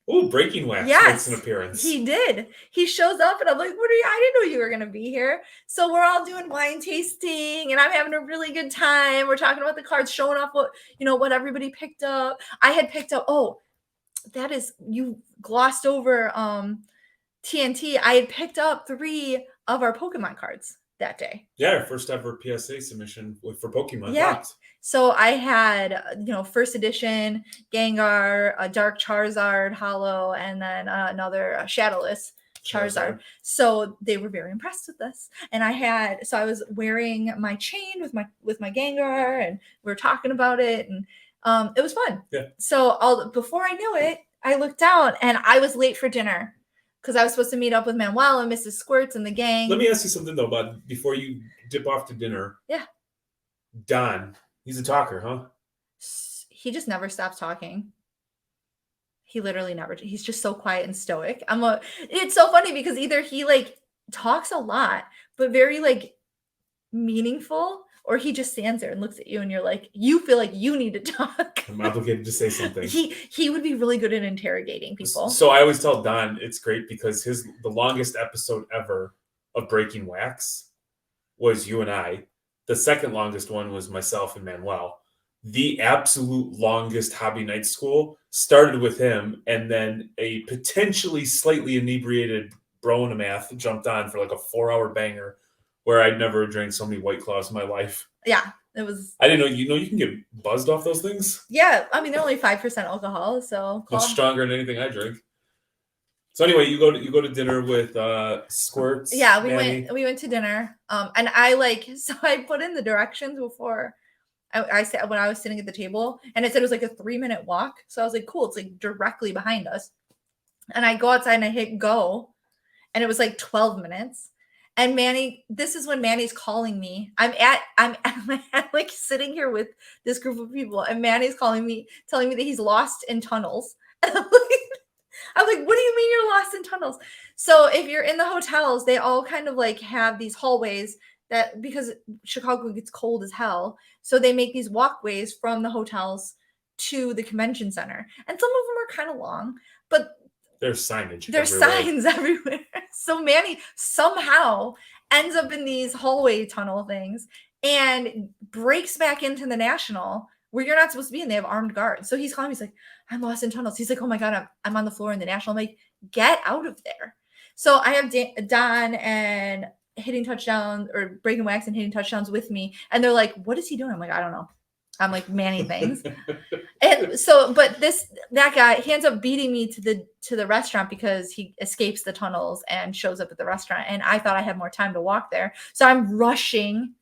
Oh, Breaking Wax makes an appearance. He did. He shows up, and I'm like, "What are you? I didn't know you were going to be here." So we're all doing wine tasting, and I'm having a really good time. We're talking about the cards, showing off what everybody picked up. I had picked up, that is, you glossed over TNT. I had picked up 3 of our Pokemon cards that day. Yeah, our first ever PSA submission for Pokemon. Yeah. So I had, first edition Gengar, a Dark Charizard Holo, and then another Shadowless Charizard. So they were very impressed with this. And I was wearing my chain with my Gengar, and we were talking about it, and it was fun. Yeah. So before I knew it, I looked out, and I was late for dinner because I was supposed to meet up with Manuel and Mrs. Squirts and the gang. Let me ask you something though, bud, before you dip off to dinner. Yeah. Don, he's a talker, huh? He just never stops talking. He literally never. He's just so quiet and stoic. It's so funny because either he talks a lot, but very meaningful, or he just stands there and looks at you, and you feel like you need to talk. I'm obligated to say something. He would be really good at interrogating people. So I always tell Don it's great because the longest episode ever of Breaking Wax was you and I. The second longest one was myself and Manuel. The absolute longest Hobby Night School started with him, and then a potentially slightly inebriated Bro-in-a-Math jumped on for a 4-hour banger where I'd never drank so many White Claws in my life. Yeah, it was. I didn't know. You can get buzzed off those things? Yeah, I mean, they're only 5% alcohol, so much stronger than anything I drink. So anyway, you go to dinner with Squirts. Yeah, we went to dinner. And so I put in the directions before I said when I was sitting at the table, and it said it was a 3-minute walk. So I was like, cool, it's directly behind us. And I go outside and I hit go, and it was 12 minutes. And Manny, this is when Manny's calling me. I'm like sitting here with this group of people, and Manny's calling me, telling me that he's lost in tunnels. And I'm like, what do you mean you're lost in tunnels? So if you're in the hotels, they all kind of like have these hallways that, because Chicago gets cold as hell, so they make these walkways from the hotels to the convention center. And some of them are kind of long, but There's signage. there's everywhere. signs everywhere. So Manny somehow ends up in these hallway tunnel things and breaks back into the National where you're not supposed to be, and they have armed guards. So he's calling me. He's like, I'm lost in tunnels. He's like, oh my God, I'm on the floor in the National. I'm like, get out of there. So I have Don and Hitting Touchdowns, or Breaking Wax and Hitting Touchdowns with me. And they're like, what is he doing? I'm like, I don't know. I'm like Manny things. And so, but that guy, he ends up beating me to the restaurant because he escapes the tunnels and shows up at the restaurant. And I thought I had more time to walk there. So I'm rushing,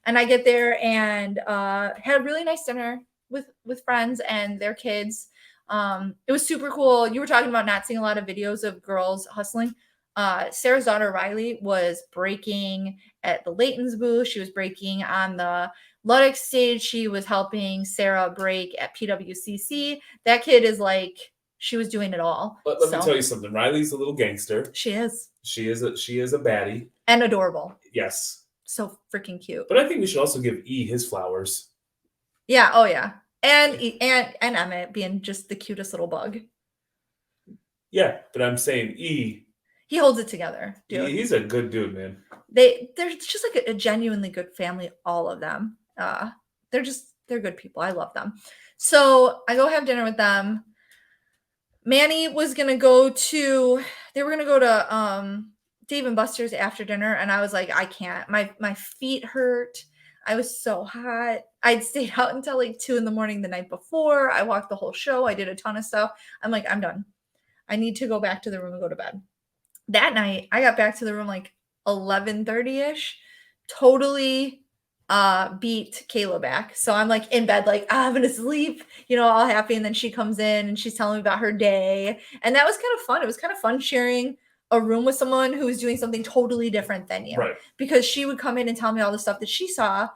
and I get there and had a really nice dinner with friends and their kids. It was super cool. You were talking about not seeing a lot of videos of girls hustling. Sarah's daughter Riley was breaking at the Layton's booth. She was breaking on the Ludic stage. She was helping Sarah break at PWCC. That kid is like, she was doing it all. Let me tell you something. Riley's a little gangster. She is. She is a baddie. And adorable. Yes. So freaking cute. But I think we should also give E his flowers. Yeah. Oh yeah. And Emmett being just the cutest little bug. Yeah, but I'm saying E. He holds it together, dude. He's a good dude, man. They're just like a genuinely good family, all of them. They're good people. I love them. So I go have dinner with them. Manny was gonna go to Dave and Buster's after dinner, and I was like, I can't. My feet hurt. I was so hot. I'd stayed out until like 2 a.m. the night before. I walked the whole show. I did a ton of stuff. I'm like, I'm done. I need to go back to the room and go to bed. That night, I got back to the room like 11:30ish. Totally beat Kayla back. So I'm like in bed, like, I'm gonna sleep, all happy. And then she comes in and she's telling me about her day. And that was kind of fun. It was kind of fun sharing a room with someone who was doing something totally different than you. Right. Because she would come in and tell me all the stuff that she saw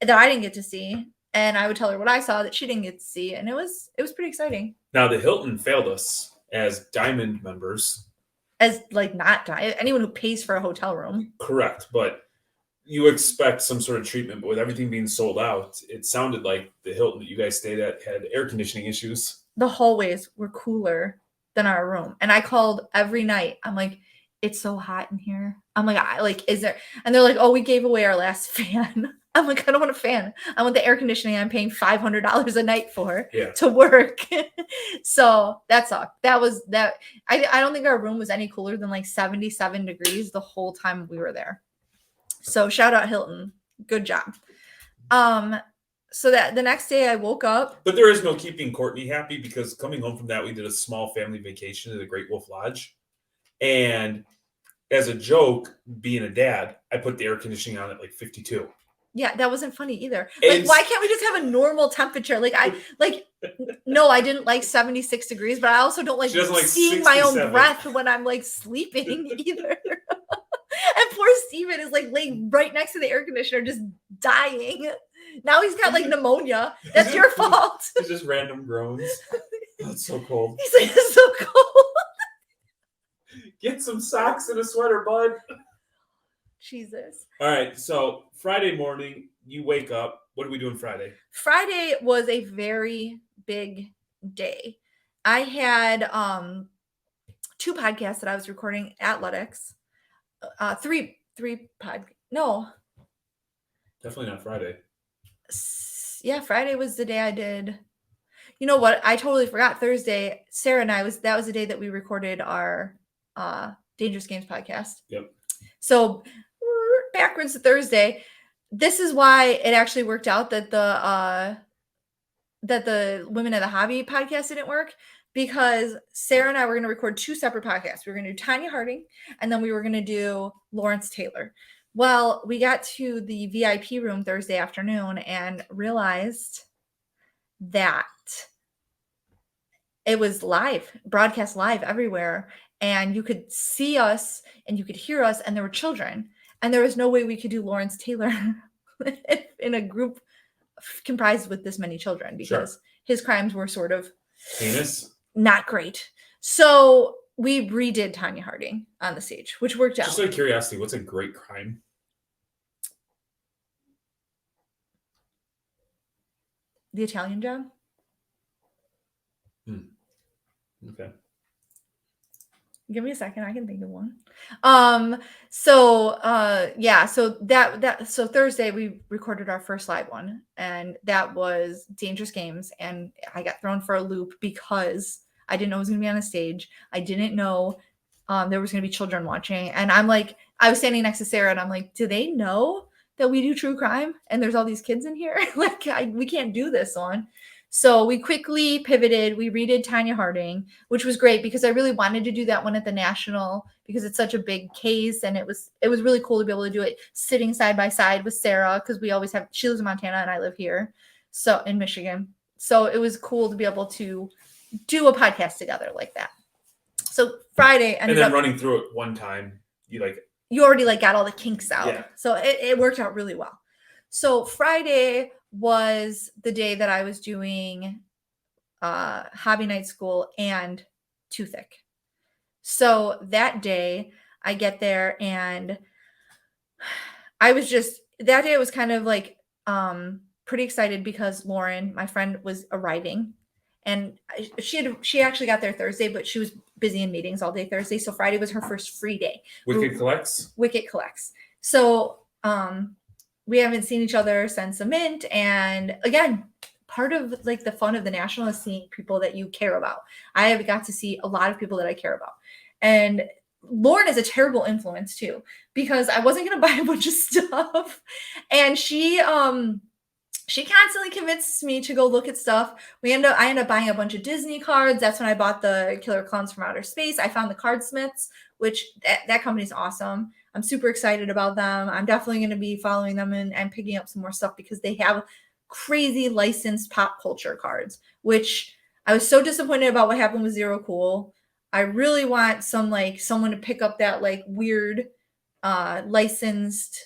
that I didn't get to see. And I would tell her what I saw that she didn't get to see. And it was pretty exciting. Now the Hilton failed us as Diamond members. As like not anyone who pays for a hotel room. Correct. But you expect some sort of treatment, but with everything being sold out, it sounded like the Hilton that you guys stayed at had air conditioning issues. The hallways were cooler than our room. And I called every night. I'm like, it's so hot in here. I'm like, is there? And they're like, oh, we gave away our last fan. I'm like, I don't want a fan. I want the air conditioning I'm paying $500 a night for to work. So that sucked. That was that. I don't think our room was any cooler than like 77 degrees the whole time we were there. So shout out Hilton. Good job. So that the next day I woke up. But there is no keeping Courtney happy, because coming home from that, we did a small family vacation at the Great Wolf Lodge. And as a joke, being a dad, I put the air conditioning on at like 52. Yeah, that wasn't funny either. Like, why can't we just have a normal temperature? No, I didn't like 76 degrees, but I also don't like seeing my own breath when I'm like sleeping either. And poor Steven is like laying right next to the air conditioner, just dying. Now he's got like pneumonia. That's your fault. It's just random groans. Oh, it's so cold. He's like, it's so cold. Get some socks and a sweater, bud. Jesus. All right. So Friday morning, you wake up. What are we doing Friday? Friday was a very big day. I had 2 podcasts that I was recording at Ludics. Three no. Definitely not Friday. Yeah, Friday was the day I did. You know what? I totally forgot. Thursday, Sarah and that was the day that we recorded our Dangerous Games podcast. Yep. So backwards to Thursday. This is why it actually worked out that the Women of the Hobby podcast didn't work, because Sarah and I were going to record 2 separate podcasts. We were going to do Tanya Harding, and then we were going to do Lawrence Taylor. Well, we got to the VIP room Thursday afternoon and realized that it was live, broadcast live everywhere. And you could see us and you could hear us, and there were children. and there was no way we could do Lawrence Taylor in a group comprised with this many children because his crimes were sort of heinous, not great. So we redid Tanya Harding on the stage, which worked out. Just out of curiosity, what's a great crime? The Italian Job. Okay. Give me a second. I can think of one. So Thursday we recorded our first live one, and that was Dangerous Games. And I got thrown for a loop because I didn't know it was going to be on a stage. I didn't know there was going to be children watching. And I'm like, I was standing next to Sarah and I'm like, do they know that we do true crime? And there's all these kids in here. Like, we can't do this one. So we quickly pivoted. We redid Tanya Harding, which was great because I really wanted to do that one at the National because it's such a big case. And it was really cool to be able to do it sitting side by side with Sarah because she lives in Montana and I live here. So in Michigan. So it was cool to be able to do a podcast together like that. So Friday and then running through it one time, you already got all the kinks out. Yeah. So it worked out really well. So Friday was the day that I was doing hobby night school and Too Thick. So that day I get there and that day I was kind of like pretty excited because Lauren, my friend, was arriving. And she actually got there Thursday, but she was busy in meetings all day Thursday. So Friday was her first free day. Wicket collects. So we haven't seen each other since a mint. And again, part of like the fun of the National is seeing people that you care about. I have got to see a lot of people that I care about. And Lauren is a terrible influence too, because I wasn't going to buy a bunch of stuff. And she constantly convinces me to go look at stuff. I end up buying a bunch of Disney cards. That's when I bought the Killer Clowns from Outer Space. I found the Cardsmiths, which that company's awesome. I'm super excited about them. I'm definitely going to be following them and picking up some more stuff because they have crazy licensed pop culture cards, which I was so disappointed about what happened with Zero Cool. I really want someone to pick up that like weird licensed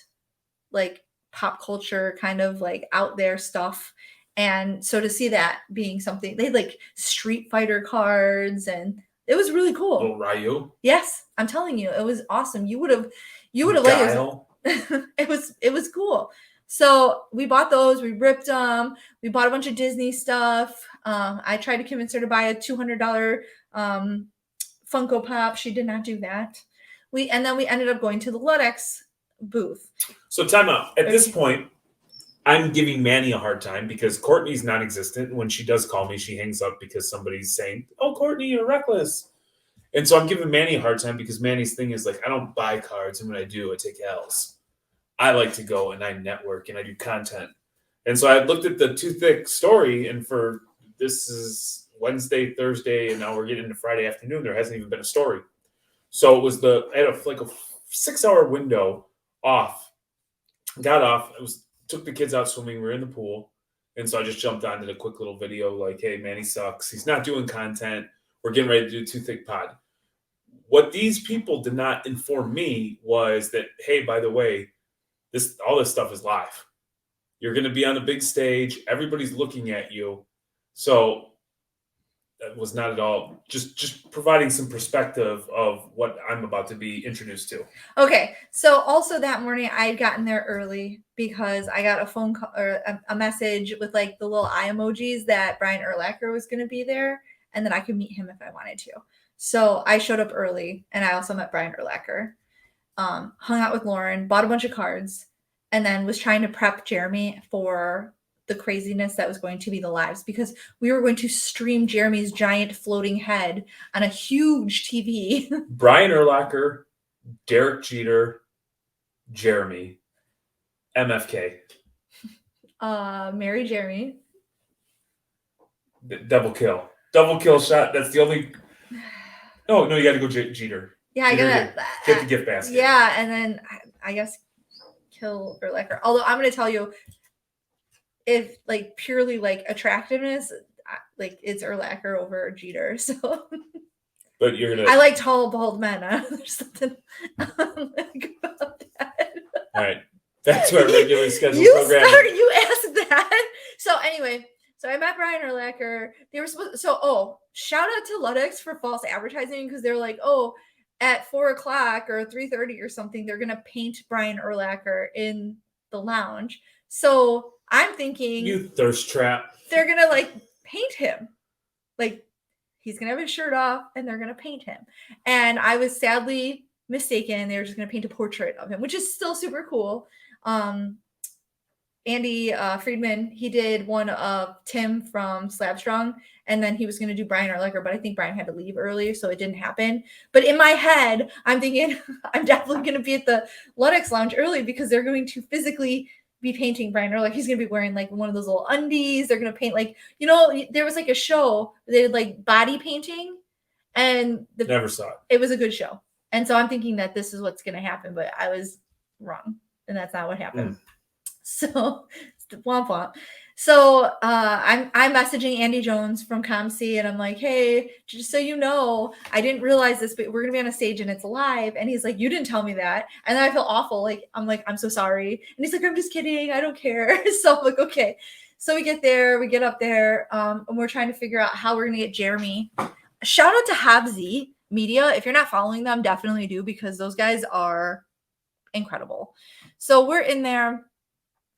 like pop culture kind of like out there stuff. And so to see that being something, they had like Street Fighter cards and it was really cool. Little Ryu. Yes, I'm telling you, it was awesome. You would have liked it. It was cool. So we bought those, we ripped them, we bought a bunch of Disney stuff. I tried to convince her to buy a $200 Funko Pop. She did not do that. And then we ended up going to the Ludex booth. So time out. At this point, I'm giving Manny a hard time because Courtney's non-existent. When she does call me, she hangs up because somebody's saying, "Oh, Courtney, you're reckless." And so I'm giving Manny a hard time because Manny's thing is like, I don't buy cards, and when I do, I take L's. I like to go and I network and I do content. And so I looked at the Too Thick story, and for this is Wednesday, Thursday, and now we're getting into Friday afternoon. There hasn't even been a story. So it was I had a 6-hour window off. Got off. Took the kids out swimming. We were in the pool. And so I just jumped on, did a quick little video like, hey, Manny sucks. He's not doing content. We're getting ready to do Too Thick Pod. What these people did not inform me was that, hey, by the way, all this stuff is live. You're going to be on a big stage. Everybody's looking at you. So that was not at all just providing some perspective of what I'm about to be introduced to. Okay. So also that morning I had gotten there early because I got a phone call or a message with like the little eye emojis that Brian Urlacher was going to be there and that I could meet him if I wanted to. So I showed up early and I also met Brian Urlacher, hung out with Lauren, bought a bunch of cards, and then was trying to prep Jeremy for the craziness that was going to be the lives because we were going to stream Jeremy's giant floating head on a huge TV. Brian Urlacher, Derek Jeter, Jeremy, MFK. Mary Jeremy. Double kill shot. That's the only. No, you got to go Jeter. Yeah, I gotta get the gift basket. Yeah, and then I guess kill Urlacher. Although I'm gonna tell you, if like purely like attractiveness, like it's Urlacher over Jeter. So, but you're gonna. I like tall bald men. There's something like about that. Back to our regularly scheduled you programming. You asked that. So anyway, so I met Brian Urlacher. They were supposed. So shout out to Ludex for false advertising because they're like, oh, at 4:00 or 3:30 or something, they're gonna paint Brian Urlacher in the lounge. So I'm thinking, You thirst trap. they're gonna like paint him, like he's gonna have his shirt off, and they're gonna paint him. And I was sadly mistaken. They were just gonna paint a portrait of him, which is still super cool. Andy Friedman, he did one of Tim from Slabstrong, and then he was going to do Brian Urlacher, but I think Brian had to leave early, so it didn't happen. But in my head, I'm thinking I'm definitely going to be at the Ludex Lounge early because they're going to physically be painting Brian Urlacher. He's going to be wearing like one of those little undies. They're going to paint like, there was like a show they did like body painting, and Never saw it. It was a good show. And so I'm thinking that this is what's going to happen, but I was wrong, and that's not what happened. So womp womp. So I'm messaging Andy Jones from ComC, and I'm like, hey, just so you know, I didn't realize this, but we're gonna be on a stage and it's live. And he's like, you didn't tell me that. And then I feel awful. I'm so sorry. And he's like, I'm just kidding. I don't care. So I'm like, okay. So we get up there, and we're trying to figure out how we're gonna get Jeremy. Shout out to Habsy Media. If you're not following them, definitely do, because those guys are incredible. So we're in there.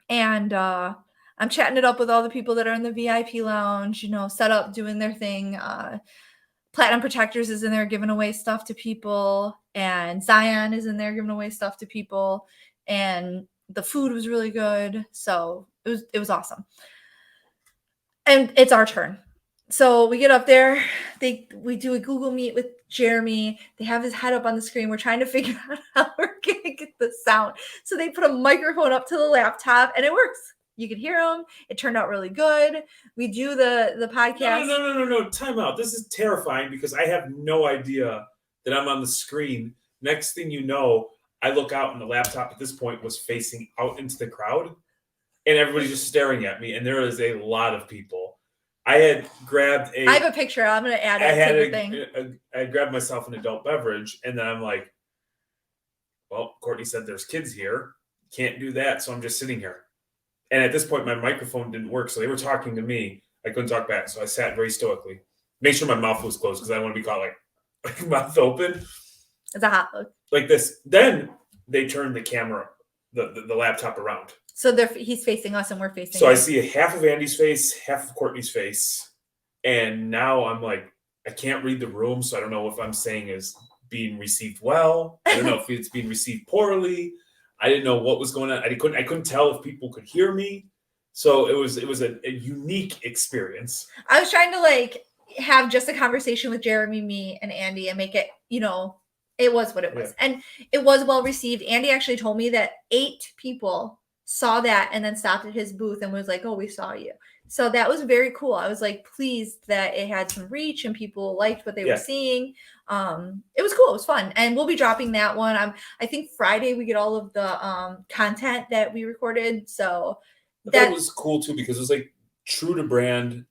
And I'm chatting it up with all the people that are in the VIP lounge, set up, doing their thing. Platinum Protectors is in there giving away stuff to people. And Zion is in there giving away stuff to people. And the food was really good. So it was awesome. And it's our turn. So we get up there. We do a Google Meet with Jeremy. They have his head up on the screen. We're trying to figure out how we're going to get the sound. So they put a microphone up to the laptop, and it works. You can hear him. It turned out really good. We do the podcast. No. Time out. This is terrifying because I have no idea that I'm on the screen. Next thing you know, I look out and the laptop at this point was facing out into the crowd, and everybody's just staring at me. And there is a lot of people. I had grabbed I have a picture. I'm going to add it to the thing. I grabbed myself an adult beverage, and then I'm like, well, Courtney said there's kids here. Can't do that, so I'm just sitting here. And at this point, my microphone didn't work, so they were talking to me. I couldn't talk back, so I sat very stoically. Make sure my mouth was closed because I don't want to be caught like mouth open. It's a hot look. Like this. Then they turned the camera, the laptop around. So he's facing us and we're facing So him. I see half of Andy's face, half of Courtney's face. And now I'm like, I can't read the room. So I don't know if I'm saying is being received well. I don't know if it's being received poorly. I didn't know what was going on. I couldn't tell if people could hear me. So it was a unique experience. I was trying to have just a conversation with Jeremy, me, and Andy and make it, it was what it was. Yeah. And it was well received. Andy actually told me that 8 people saw that and then stopped at his booth and was like, oh, we saw you. So that was very cool. I was pleased that it had some reach and people liked what they were seeing. It was cool. It was fun. And we'll be dropping that one. I think Friday we get all of the content that we recorded. So that was cool too, because it was true to brand.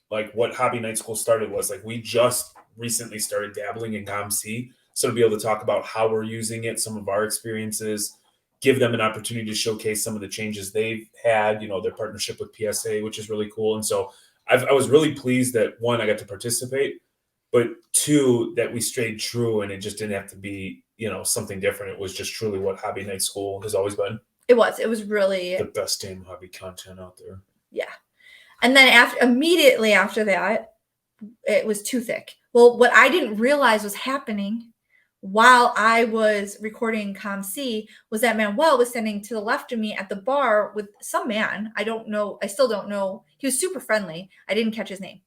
What Hobby Night School started was we just recently started dabbling in ComC. So to be able to talk about how we're using it, some of our experiences, give them an opportunity to showcase some of the changes they've had, their partnership with PSA, which is really cool. And so I was really pleased that 1, I got to participate, but 2, that we stayed true and it just didn't have to be, something different. It was just truly what Hobby Night School has always been. It was really the best damn hobby content out there. Yeah. And then immediately after that, it was too thick. Well, what I didn't realize was happening while I was recording ComC was that Manuel was standing to the left of me at the bar with some man. I don't know. I still don't know. He was super friendly. I didn't catch his name.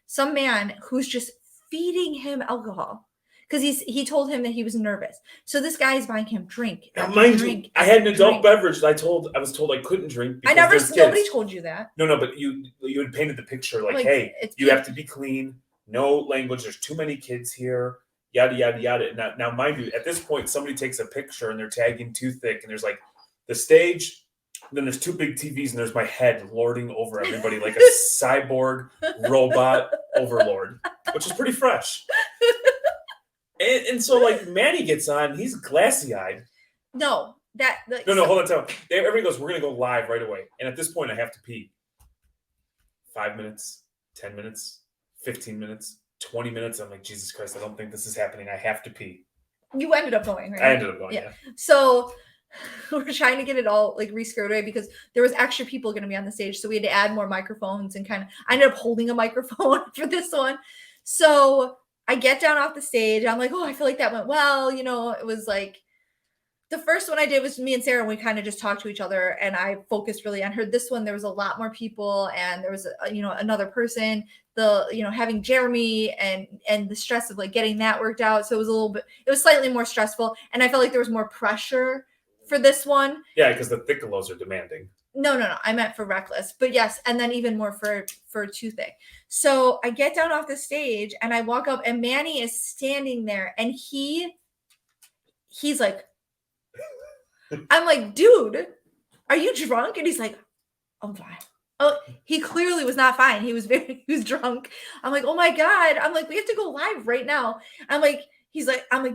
Some man who's just feeding him alcohol because he told him that he was nervous. So this guy is buying him drink. Now, mind you, I had an adult beverage that I was told I couldn't drink. Nobody told you that. No, but you had painted the picture hey, you have to be clean. No language. There's too many kids here. Yada, yada, yada. Now, mind you, at this point, somebody takes a picture and they're tagging Too Thick, and there's the stage, then there's 2 big TVs, and there's my head lording over everybody like a cyborg robot overlord, which is pretty fresh. And so, Manny gets on, he's glassy-eyed. No, No, hold on. Everybody goes, we're going to go live right away. And at this point, I have to pee. 5 minutes, 10 minutes, 15 minutes, 20 minutes. I'm like, Jesus Christ, I don't think this is happening. I have to pee. You ended up going, right? I ended up going, yeah. So we're trying to get it all like re-squared away because there was extra people going to be on the stage. So we had to add more microphones and I ended up holding a microphone for this one. So I get down off the stage. I'm like, oh, I feel like that went well. It was like, the first one I did was me and Sarah. We kind of just talked to each other and I focused really on her. This one, there was a lot more people and there was, another person, having Jeremy and the stress of like getting that worked out. So it was slightly more stressful. And I felt like there was more pressure for this one. Yeah, because the Thickelos are demanding. No. I meant for Reckless, but yes. And then even more for Too Thick. So I get down off the stage and I walk up and Manny is standing there and he's like, I'm like, dude, are you drunk? And he's like, I'm fine. Oh, he clearly was not fine. He was drunk. I'm like, oh my God. I'm like, we have to go live right now. I'm like, you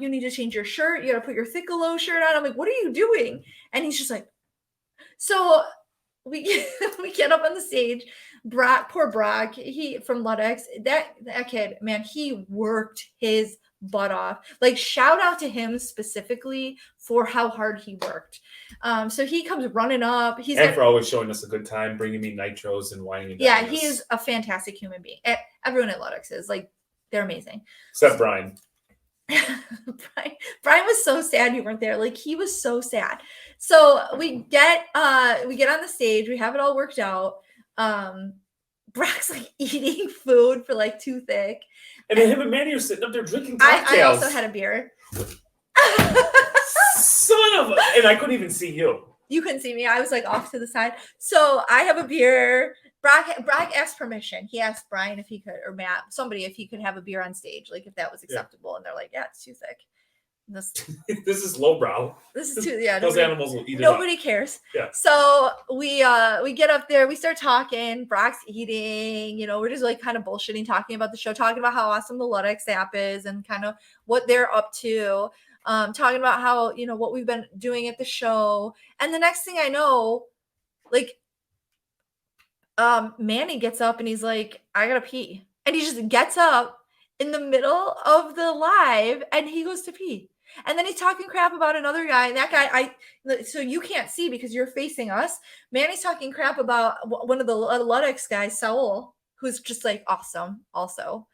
need to change your shirt. You got to put your Thickelo shirt on. I'm like, what are you doing? And he's just like, so we get up on the stage. Poor Brock, he from Ludex, that kid, man, he worked his butt off. Like, shout out to him specifically for how hard he worked. So he comes running up. For always showing us a good time, bringing me nitros and whining. Yeah, he is a fantastic human being. Everyone at Ludex is like, they're amazing. Except Brian. Brian was so sad you weren't there. Like, he was so sad. So we get on the stage. We have it all worked out. Brock's like eating food for like Too Thick. And then him and Manny are sitting up there drinking cocktails. I also had a beer. Son of a... And I couldn't even see you. You couldn't see me. I was like off to the side. So I have a beer. Brock asked permission. He asked Brian if he could, or Matt, somebody, if he could have a beer on stage, like if that was acceptable. Yeah. And they're like, yeah, it's Too Thick. This is lowbrow. This is too, yeah. Those animals will eat it. Nobody cares. Yeah. So we get up there, we start talking. Brock's eating. We're just like kind of bullshitting, talking about the show, talking about how awesome the Ludex app is and kind of what they're up to. Talking about how what we've been doing at the show. And the next thing I know, like, Manny gets up and he's like, I gotta pee, and he just gets up in the middle of the live and he goes to pee. And then he's talking crap about another guy. And that guy, so you can't see because you're facing us. Manny's talking crap about one of the Ludex guys, Saul, who's just like awesome also.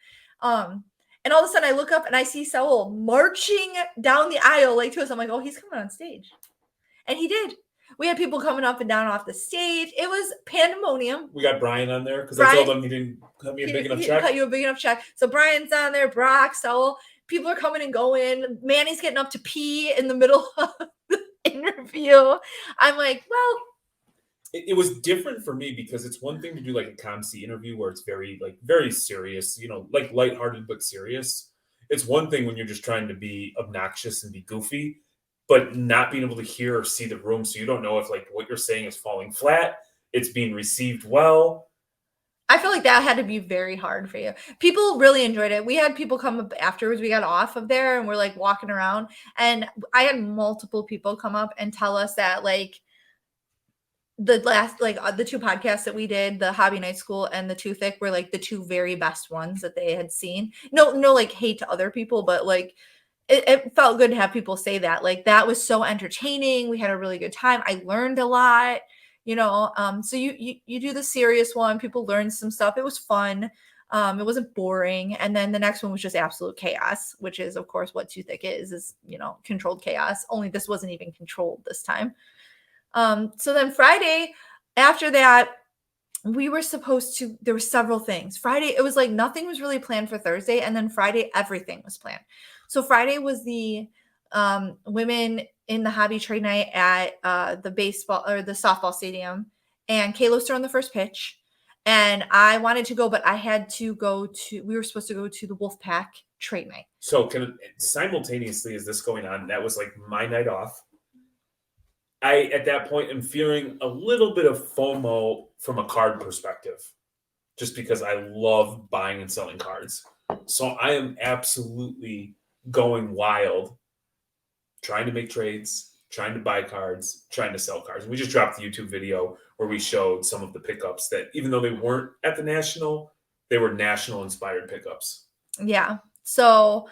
And all of a sudden I look up and I see Saul marching down the aisle like to us. I'm like, oh, he's coming on stage. And he did. We had people coming up and down off the stage. It was pandemonium. We got Brian on there because I told him he didn't cut me a big enough check. Cut you a big enough check. So Brian's on there, Brock, Saul. People are coming and going. Manny's getting up to pee in the middle of the interview. I'm like, well. It was different for me because it's one thing to do like a ComC interview where it's very serious, like lighthearted but serious. It's one thing when you're just trying to be obnoxious and be goofy, but not being able to hear or see the room. So you don't know if like what you're saying is falling flat, it's being received well. I feel like that had to be very hard for you. People really enjoyed it. We had people come up afterwards. We got off of there and we're like walking around. And I had multiple people come up and tell us that like the last, like the two podcasts that we did, the Hobby Night School and the Too Thick, were like the two very best ones that they had seen. No, like hate to other people, but like it felt good to have people say that. Like that was so entertaining. We had a really good time. I learned a lot. So you do the serious one. People learned some stuff. It was fun. It wasn't boring. And then the next one was just absolute chaos, which is of course what Too Thick is controlled chaos. Only this wasn't even controlled this time. So then Friday after that, we were supposed to, there were several things. Friday, it was like nothing was really planned for Thursday. And then Friday, everything was planned. So Friday was the women in the hobby trade night at the baseball or the softball stadium, and Kayla's throwing the first pitch. And I wanted to go, but I had to we were supposed to go to the Wolfpack trade night. So simultaneously as this going on, that was like my night off. I, at that point, am feeling a little bit of FOMO from a card perspective, just because I love buying and selling cards. So I am absolutely going wild, trying to make trades, trying to buy cards, trying to sell cards. And we just dropped the YouTube video where we showed some of the pickups that, even though they weren't at the National, they were National inspired pickups. Yeah. So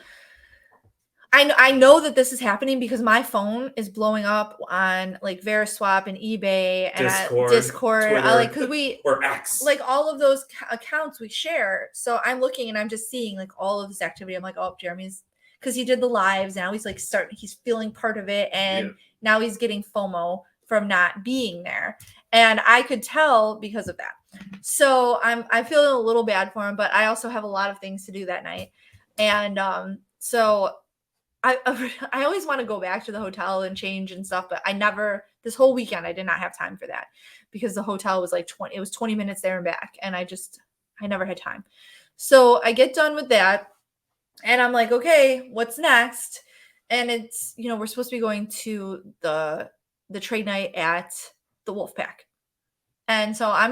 I know that this is happening because my phone is blowing up on like Veriswap and eBay and Discord. Twitter, I like because we or X, like all of those accounts we share. So I'm looking and I'm just seeing like all of this activity. I'm like, oh, Jeremy's, because he did the lives. Now he's like he's feeling part of it, and now he's getting FOMO from not being there. And I could tell because of that. So I'm feeling a little bad for him, but I also have a lot of things to do that night. And so I always want to go back to the hotel and change and stuff, but this whole weekend I did not have time for that because the hotel was like 20 minutes there and back, and I never had time. So I get done with that and I'm like, okay, what's next? And it's, we're supposed to be going to the trade night at the Wolfpack. And so I'm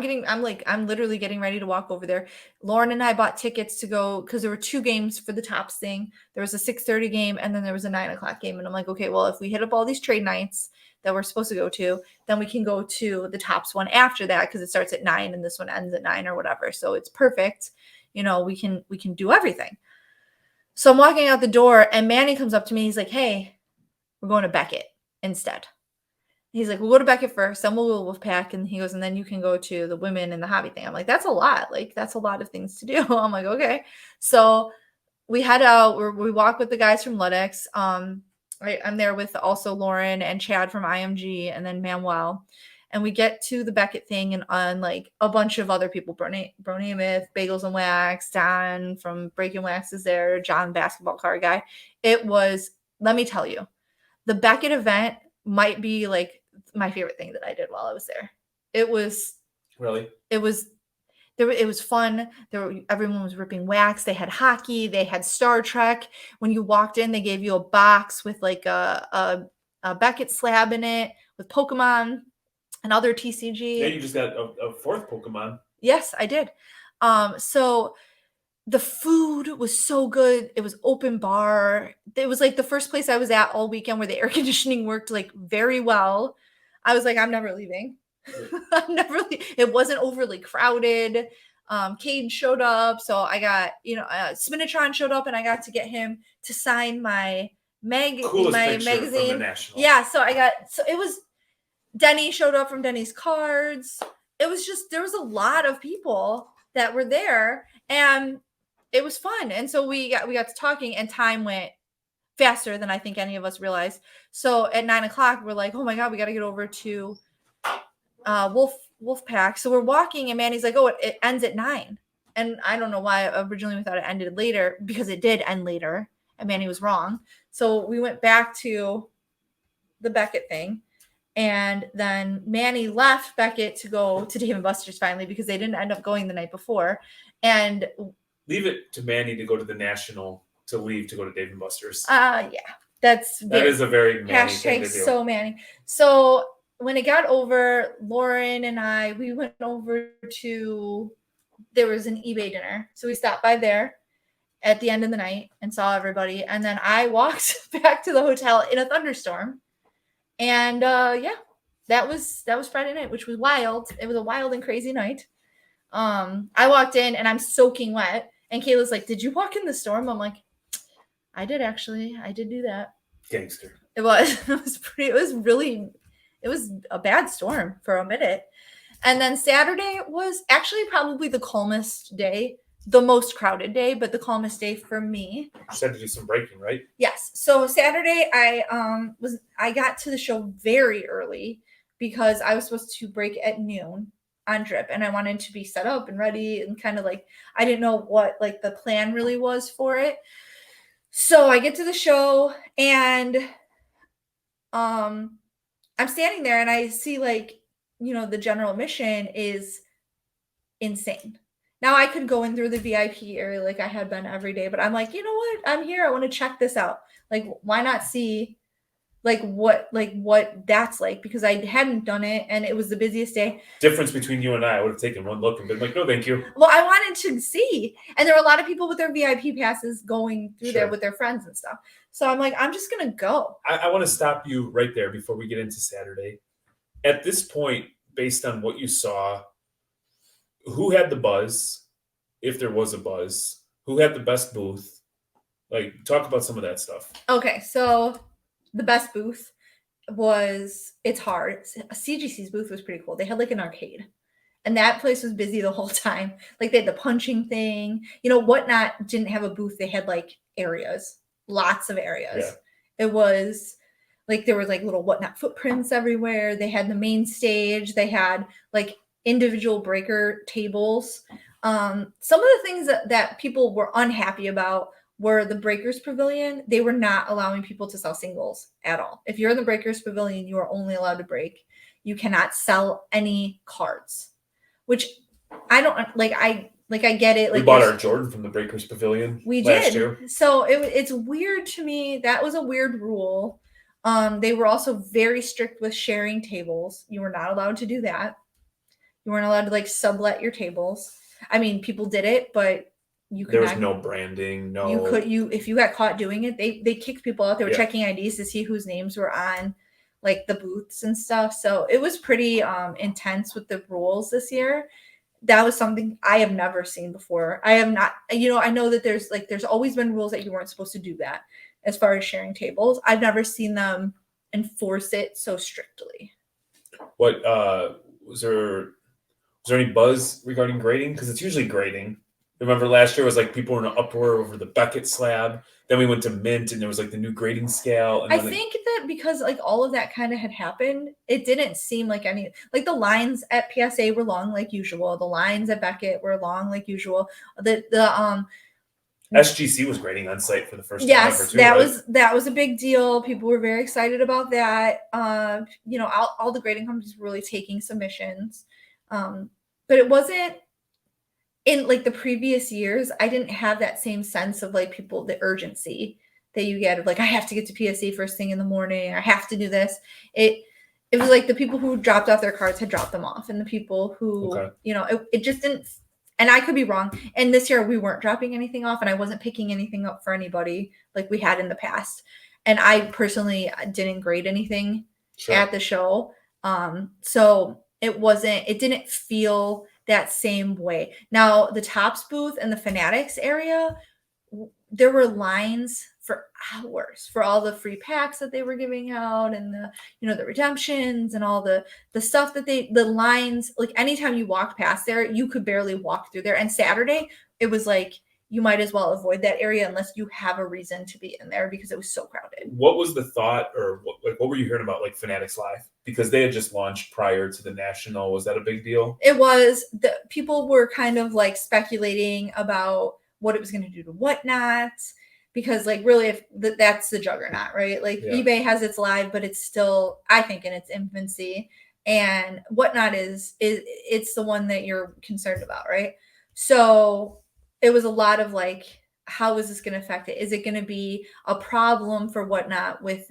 literally getting ready to walk over there. Lauren and I bought tickets to go because there were 2 games for the Tops thing. There was a 6:30 game and then there was a 9:00 game. And I'm like, okay, well, if we hit up all these trade nights that we're supposed to go to, then we can go to the Tops one after that because it starts at 9 and this one ends at 9 or whatever. So it's perfect. We can do everything. So I'm walking out the door and Manny comes up to me. He's like, hey, we're going to Beckett instead. He's like, we'll go to Beckett first, then we'll go to Wolfpack. And he goes, and then you can go to the women and the hobby thing. I'm like, that's a lot. Like, that's a lot of things to do. I'm like, okay. So we head out. We walk with the guys from Ludex. I'm there with also Lauren and Chad from IMG and then Manuel. And we get to the Beckett thing and on like a bunch of other people, Bronamith, Bagels and Wax, Don from Breaking Wax is there, John, basketball card guy. It was, let me tell you, the Beckett event might be like my favorite thing that I did while I was there. It was fun. Everyone was ripping wax. They had hockey. They had Star Trek. When you walked in, they gave you a box with like a Beckett slab in it with Pokemon and other TCG. Yeah, you just got a 4th Pokemon. Yes, I did. So the food was so good. It was open bar. It was like the first place I was at all weekend where the air conditioning worked like very well. I was like, I'm never leaving. It wasn't overly crowded. Cade showed up. So I got, Spinatron showed up and I got to get him to sign my magazine. From the National. Yeah. So it was, Denny showed up from Denny's Cards. It was just, there was a lot of people that were there and it was fun. And so we got to talking and time went faster than I think any of us realized. So at 9:00, we're like, oh my God, we got to get over to Wolfpack. So we're walking and Manny's like, oh, it ends at 9. And I don't know why originally we thought it ended later because it did end later and Manny was wrong. So we went back to the Beckett thing. And then Manny left Beckett to go to Dave & Buster's finally because they didn't end up going the night before. And leave it to Manny to go to the National to leave to go to Dave & Buster's. Yeah. That is a very Manny thing to do. So Manny. So when it got over, Lauren and we went over to, there was an eBay dinner. So we stopped by there at the end of the night and saw everybody. And then I walked back to the hotel in a thunderstorm. And that was Friday night, which was wild. It was a wild and crazy night. I walked in and I'm soaking wet. And Kayla's like, did you walk in the storm? I'm like, I did actually. I did do that. Gangster. It was. It was a bad storm for a minute. And then Saturday was actually probably the calmest day, the most crowded day, but the calmest day for me. You just had to do some breaking, right? Yes. So Saturday I got to the show very early because I was supposed to break at noon on Drip and I wanted to be set up and ready and kind of like, I didn't know what like the plan really was for it. So I get to the show and I'm standing there and I see like, the general admission is insane. Now I could go in through the VIP area like I had been every day, but I'm like, you know what? I'm here. I want to check this out. Like, why not see what that's like, because I hadn't done it and it was the busiest day. Difference between you and I would have taken one look and been like, no, thank you. Well, I wanted to see, and there were a lot of people with their VIP passes going through there Sure. with their friends and stuff. So I'm like, I'm just gonna go. I want to stop you right there before we get into Saturday. At this point, based on what you saw, who had the buzz, if there was a buzz? Who had the best booth? Like, talk about some of that stuff. Okay, so the best booth was, it's hard. CGC's booth was pretty cool. They had like an arcade, and that place was busy the whole time. Like they had the punching thing. Whatnot didn't have a booth. They had like areas, lots of areas. Yeah. It was like there were like little Whatnot footprints everywhere. They had the main stage. They had like individual breaker tables. Some of the things that people were unhappy about were the Breakers Pavilion. They were not allowing people to sell singles at all. If you're in the Breakers Pavilion, you are only allowed to break. You cannot sell any cards, which I don't like. I get it. Like, we bought our Jordan from the Breakers Pavilion. We last did. Year. So it's weird to me. That was a weird rule. They were also very strict with sharing tables. You were not allowed to do that. You weren't allowed to like sublet your tables. I mean, people did it, but there was no branding. No, if you got caught doing it, they kicked people out. They were checking IDs to see whose names were on like the booths and stuff. So it was pretty intense with the rules this year. That was something I have never seen before. I have not, I know that there's always been rules that you weren't supposed to do that as far as sharing tables. I've never seen them enforce it so strictly. What was there any buzz regarding grading? Because it's usually grading. Remember last year was like people were in an uproar over the Beckett slab. Then we went to Mint and there was like the new grading scale. And I think that because like all of that kind of had happened, it didn't seem like any, like the lines at PSA were long like usual. The lines at Beckett were long like usual. The SGC was grading on site for the first time ever too, that was a big deal. People were very excited about that. All the grading companies were really taking submissions. But it wasn't in like the previous years. I didn't have that same sense of like people, the urgency that you get of like, I have to get to PSA first thing in the morning. I have to do this. It was like the people who dropped off their cards had dropped them off, and the people who, it just didn't. And I could be wrong. And this year we weren't dropping anything off, and I wasn't picking anything up for anybody like we had in the past. And I personally didn't grade anything at the show. So it didn't feel that same way. Now, the Topps booth and the Fanatics area, there were lines for hours for all the free packs that they were giving out, and the redemptions and all the stuff that the lines, like anytime you walked past there, you could barely walk through there. And Saturday, it was like, you might as well avoid that area unless you have a reason to be in there, because it was so crowded. What was the thought, or what were you hearing about like Fanatics Live? Because they had just launched prior to the National. Was that a big deal? It was. People were kind of like speculating about what it was going to do to Whatnot, because like really, if that's the juggernaut, right? Like eBay has its live, but it's still, I think, in its infancy, and Whatnot is it's the one that you're concerned about, right? So it was a lot of like, how is this going to affect it? Is it going to be a problem for Whatnot with,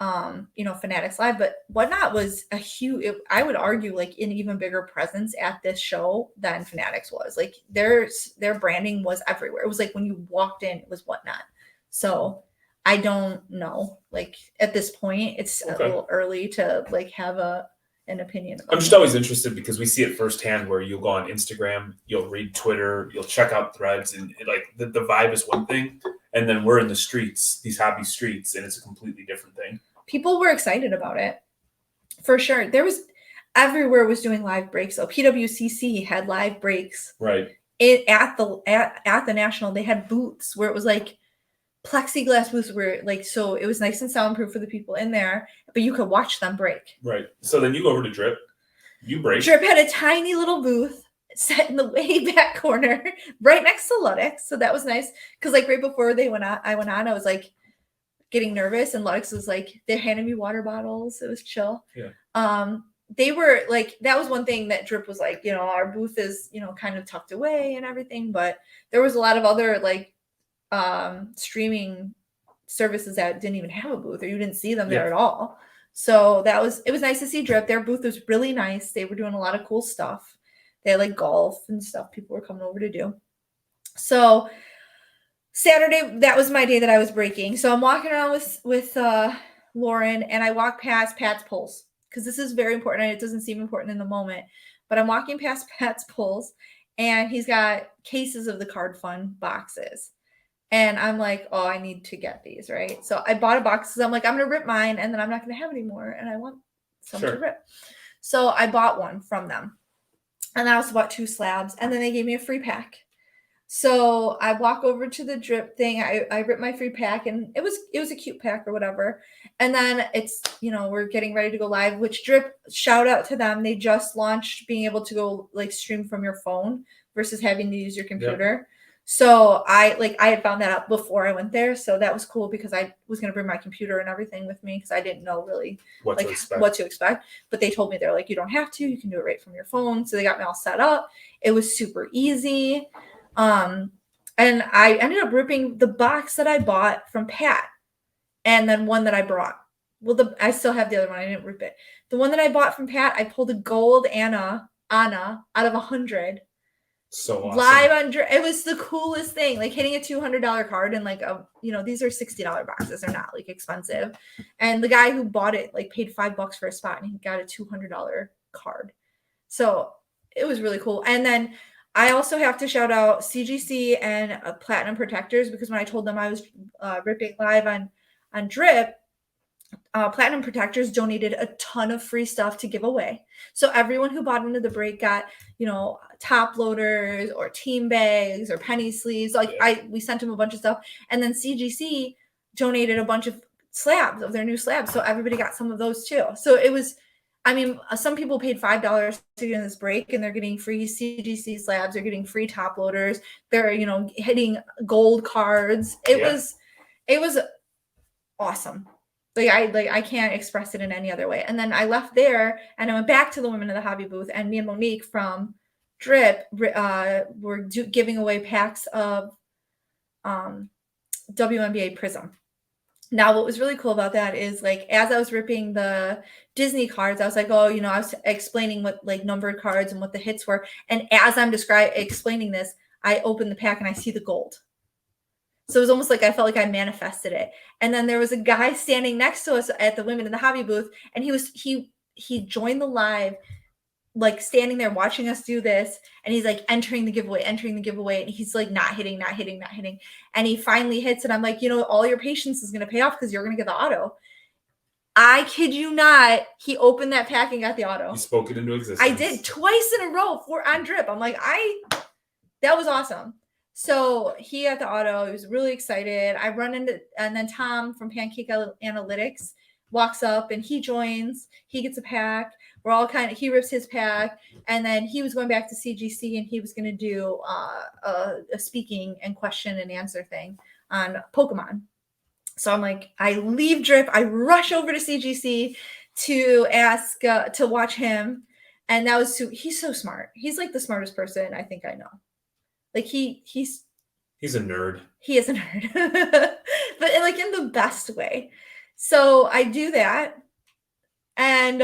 Fanatics Live? But Whatnot was I would argue, like an even bigger presence at this show than Fanatics was. Like their branding was everywhere. It was like when you walked in, it was Whatnot. So I don't know. Like at this point, it's a little early to like have an opinion about I'm just always interested because we see it firsthand, where you'll go on Instagram, you'll read Twitter, you'll check out threads, and the vibe is one thing, and then we're in the streets, these hobby streets, and it's a completely different thing. People were excited about it for sure. Everywhere was doing live breaks. So PWCC had live breaks. Right. At the National, they had booths where it was like plexiglass booths, where like, so it was nice and soundproof for the people in there, but you could watch them break. Right. So then you go over to Drip, you break. Drip had a tiny little booth set in the way back corner, right next to Ludex. So that was nice, because like right before I went on, I was like getting nervous, and Ludex was like, they're handing me water bottles. It was chill. Yeah. They were like, that was one thing that Drip was like, our booth is, kind of tucked away and everything, but there was a lot of other like streaming services that didn't even have a booth, or you didn't see them there at all. So it was nice to see Drip. Their booth was really nice. They were doing a lot of cool stuff. They had like golf and stuff people were coming over to do. So Saturday, that was my day that I was breaking. So I'm walking around with Lauren, and I walk past Pat's Pulls, because this is very important. And it doesn't seem important in the moment, but I'm walking past Pat's Pulls, and he's got cases of the Card Fund boxes. And I'm like, oh, I need to get these, right? So I bought a box because I'm like, I'm going to rip mine, and then I'm not going to have any more, and I want some to rip. So I bought one from them. And I also bought 2 slabs, and then they gave me a free pack. So I walk over to the Drip thing. I rip my free pack, and it was a cute pack or whatever. And then it's, we're getting ready to go live, which Drip, shout out to them. They just launched being able to go like stream from your phone versus having to use your computer. Yep. So I had found that out before I went there. So that was cool, because I was going to bring my computer and everything with me, because I didn't know really what to expect. But they told me, they're like, you don't have to, you can do it right from your phone. So they got me all set up. It was super easy. And I ended up ripping the box that I bought from Pat, and then one that I brought. Well, I still have the other one. I didn't rip it. The one that I bought from Pat, I pulled a gold Anna out of 100. So awesome. Live on, it was the coolest thing, like hitting a $200 card, and like these are $60 boxes. They're not like expensive. And the guy who bought it like paid $5 for a spot, and he got a $200 card. So it was really cool. And then I also have to shout out CGC and Platinum Protectors, because when I told them I was ripping live on Drip, Platinum Protectors donated a ton of free stuff to give away. So everyone who bought into the break got, top loaders or team bags or penny sleeves. We sent them a bunch of stuff. And then CGC donated a bunch of slabs, of their new slabs. So everybody got some of those too. So it was, some people paid $5 to get in this break, and they're getting free CGC slabs. They're getting free top loaders. They're, hitting gold cards. It was awesome. I can't express it in any other way. And then I left there, and I went back to the Women of the Hobby booth, and me and Monique from Drip were giving away packs of WNBA Prism. Now, what was really cool about that is, like, as I was ripping the Disney cards, I was like, I was explaining what like numbered cards and what the hits were. And as I'm explaining this, I open the pack and I see the gold. So it was almost like I felt like I manifested it. And then there was a guy standing next to us at the Women in the Hobby booth, and he joined the live, like standing there watching us do this, and he's like entering the giveaway, and he's like not hitting. And he finally hits it. I'm like, all your patience is going to pay off, because you're going to get the auto. I kid you not, he opened that pack and got the auto. You spoke it into existence. I did, twice in a row on Drip. I'm like, that was awesome. So he got the auto. He was really excited. I run into, and then Tom from Pancake Analytics walks up, and he joins. He gets a pack. We're all he rips his pack, and then he was going back to CGC, and he was going to do a speaking and question and answer thing on Pokemon. So I'm like, I leave Drip. I rush over to CGC to ask, to watch him. And that was, he's so smart. He's like the smartest person I think I know. Like he's a nerd. He is a nerd, but like in the best way. So I do that. And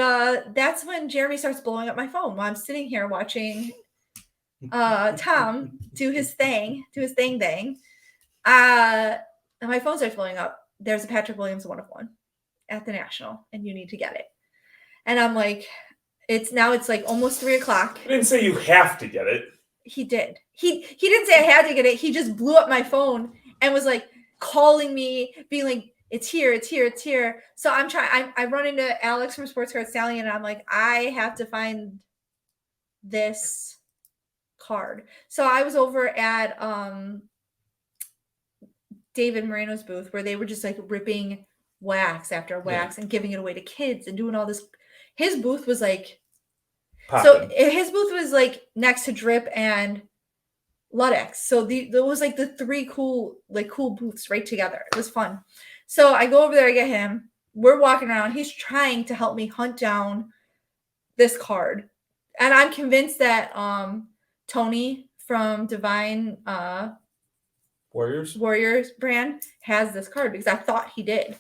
that's when Jeremy starts blowing up my phone while I'm sitting here watching Tom do his thing. And my phone starts blowing up. There's a Patrick Williams 1-of-1 at the National, and you need to get it. And I'm like, it's like almost 3:00. I didn't say you have to get it. He did. He didn't say I had to get it. He just blew up my phone and was like calling me, being like, it's here. So I'm trying. I run into Alex from Sports Card Stallion, and I'm like, I have to find this card. So I was over at David Moreno's booth, where they were just like ripping wax after wax and giving it away to kids and doing all this. His booth was like, so his booth was like next to Drip and Ludex. So there was like the 3 cool booths right together. It was fun. So I go over there, I get him. We're walking around. He's trying to help me hunt down this card. And I'm convinced that Tony from Divine Warriors brand has this card because I thought he did.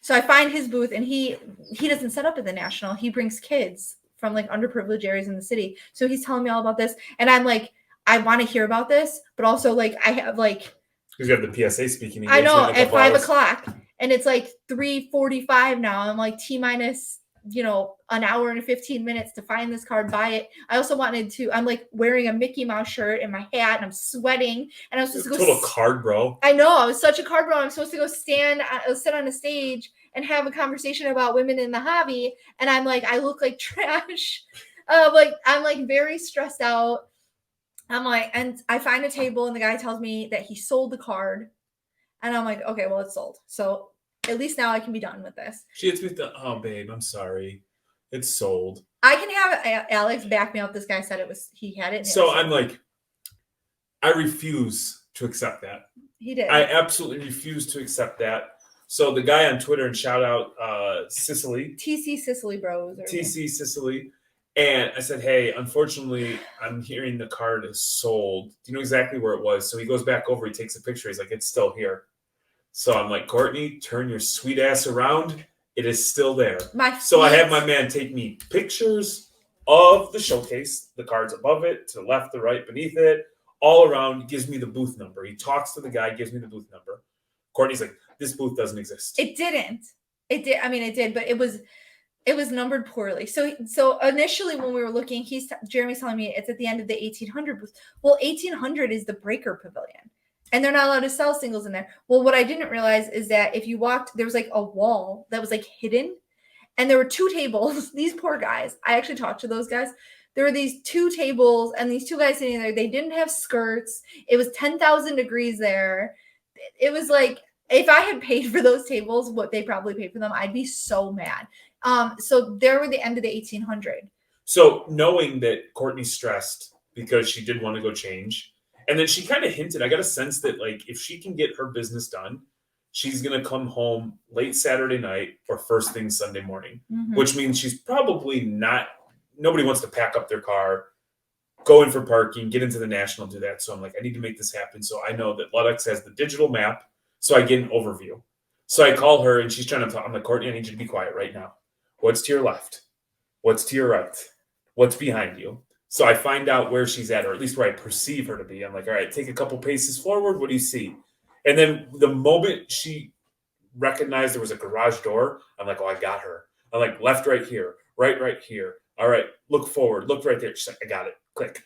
So I find his booth and he doesn't set up at the National. He brings kids from like underprivileged areas in the city. So he's telling me all about this. And I'm like, I want to hear about this, but also like I have like because you have the PSA speaking. I know at 5 o'clock and it's like 3:45 now. I'm like T-minus, an hour and 15 minutes to find this card, buy it. I also wanted to, I'm like wearing a Mickey Mouse shirt and my hat and I'm sweating and I was supposed to go. Total card bro. I know, I was such a card bro. I'm supposed to go sit on a stage and have a conversation about women in the hobby. And I'm like, I look like trash. I'm like very stressed out. I'm like, and I find a table and the guy tells me that he sold the card. And I'm like, okay, well, it's sold. So at least now I can be done with this. She hits me with the, oh, babe, I'm sorry. It's sold. I can have Alex back me up. This guy said he had it. So I'm like, I refuse to accept that. He did. I absolutely refuse to accept that. So the guy on Twitter, and shout out Sicily. TC Sicily Bros. TC Sicily. And I said, hey, unfortunately, I'm hearing the card is sold. Do you know exactly where it was? So he goes back over, he takes a picture. He's like, it's still here. So I'm like, Courtney, turn your sweet ass around. It is still there. So I have my man take me pictures of the showcase, the cards above it, to the left, the right, beneath it, all around. He gives me the booth number. He talks to the guy, gives me the booth number. Courtney's like, this booth doesn't exist. It didn't. It did. I mean, it did, but it was numbered poorly. So initially when we were looking, Jeremy's telling me it's at the end of the 1800 booth. Well, 1800 is the Breaker Pavilion. And they're not allowed to sell singles in there. Well, what I didn't realize is that if you walked, there was like a wall that was like hidden. And there were two tables. These poor guys. I actually talked to those guys. There were these two tables and these two guys sitting there. They didn't have skirts. It was 10,000 degrees there. It was like, if I had paid for those tables, what they probably paid for them, I'd be so mad. So there were the end of the 1800. So knowing that Courtney's stressed because she did want to go change, and then she kind of hinted, I got a sense that like if she can get her business done, she's going to come home late Saturday night or first thing Sunday morning, which means she's probably nobody wants to pack up their car, go in for parking, get into the National, do that. So I'm like, I need to make this happen. So I know that Ludex has the digital map, so I get an overview. So I call her and she's trying to talk. I'm like, Courtney, I need you to be quiet right now. What's to your left? What's to your right? What's behind you? So I find out where she's at, or at least where I perceive her to be. I'm like, all right, take a couple paces forward. What do you see? And then the moment she recognized there was a garage door, I'm like, oh, I got her. I'm like, left, right here, right here. All right, look forward, look right there. She's like, I got it. Click.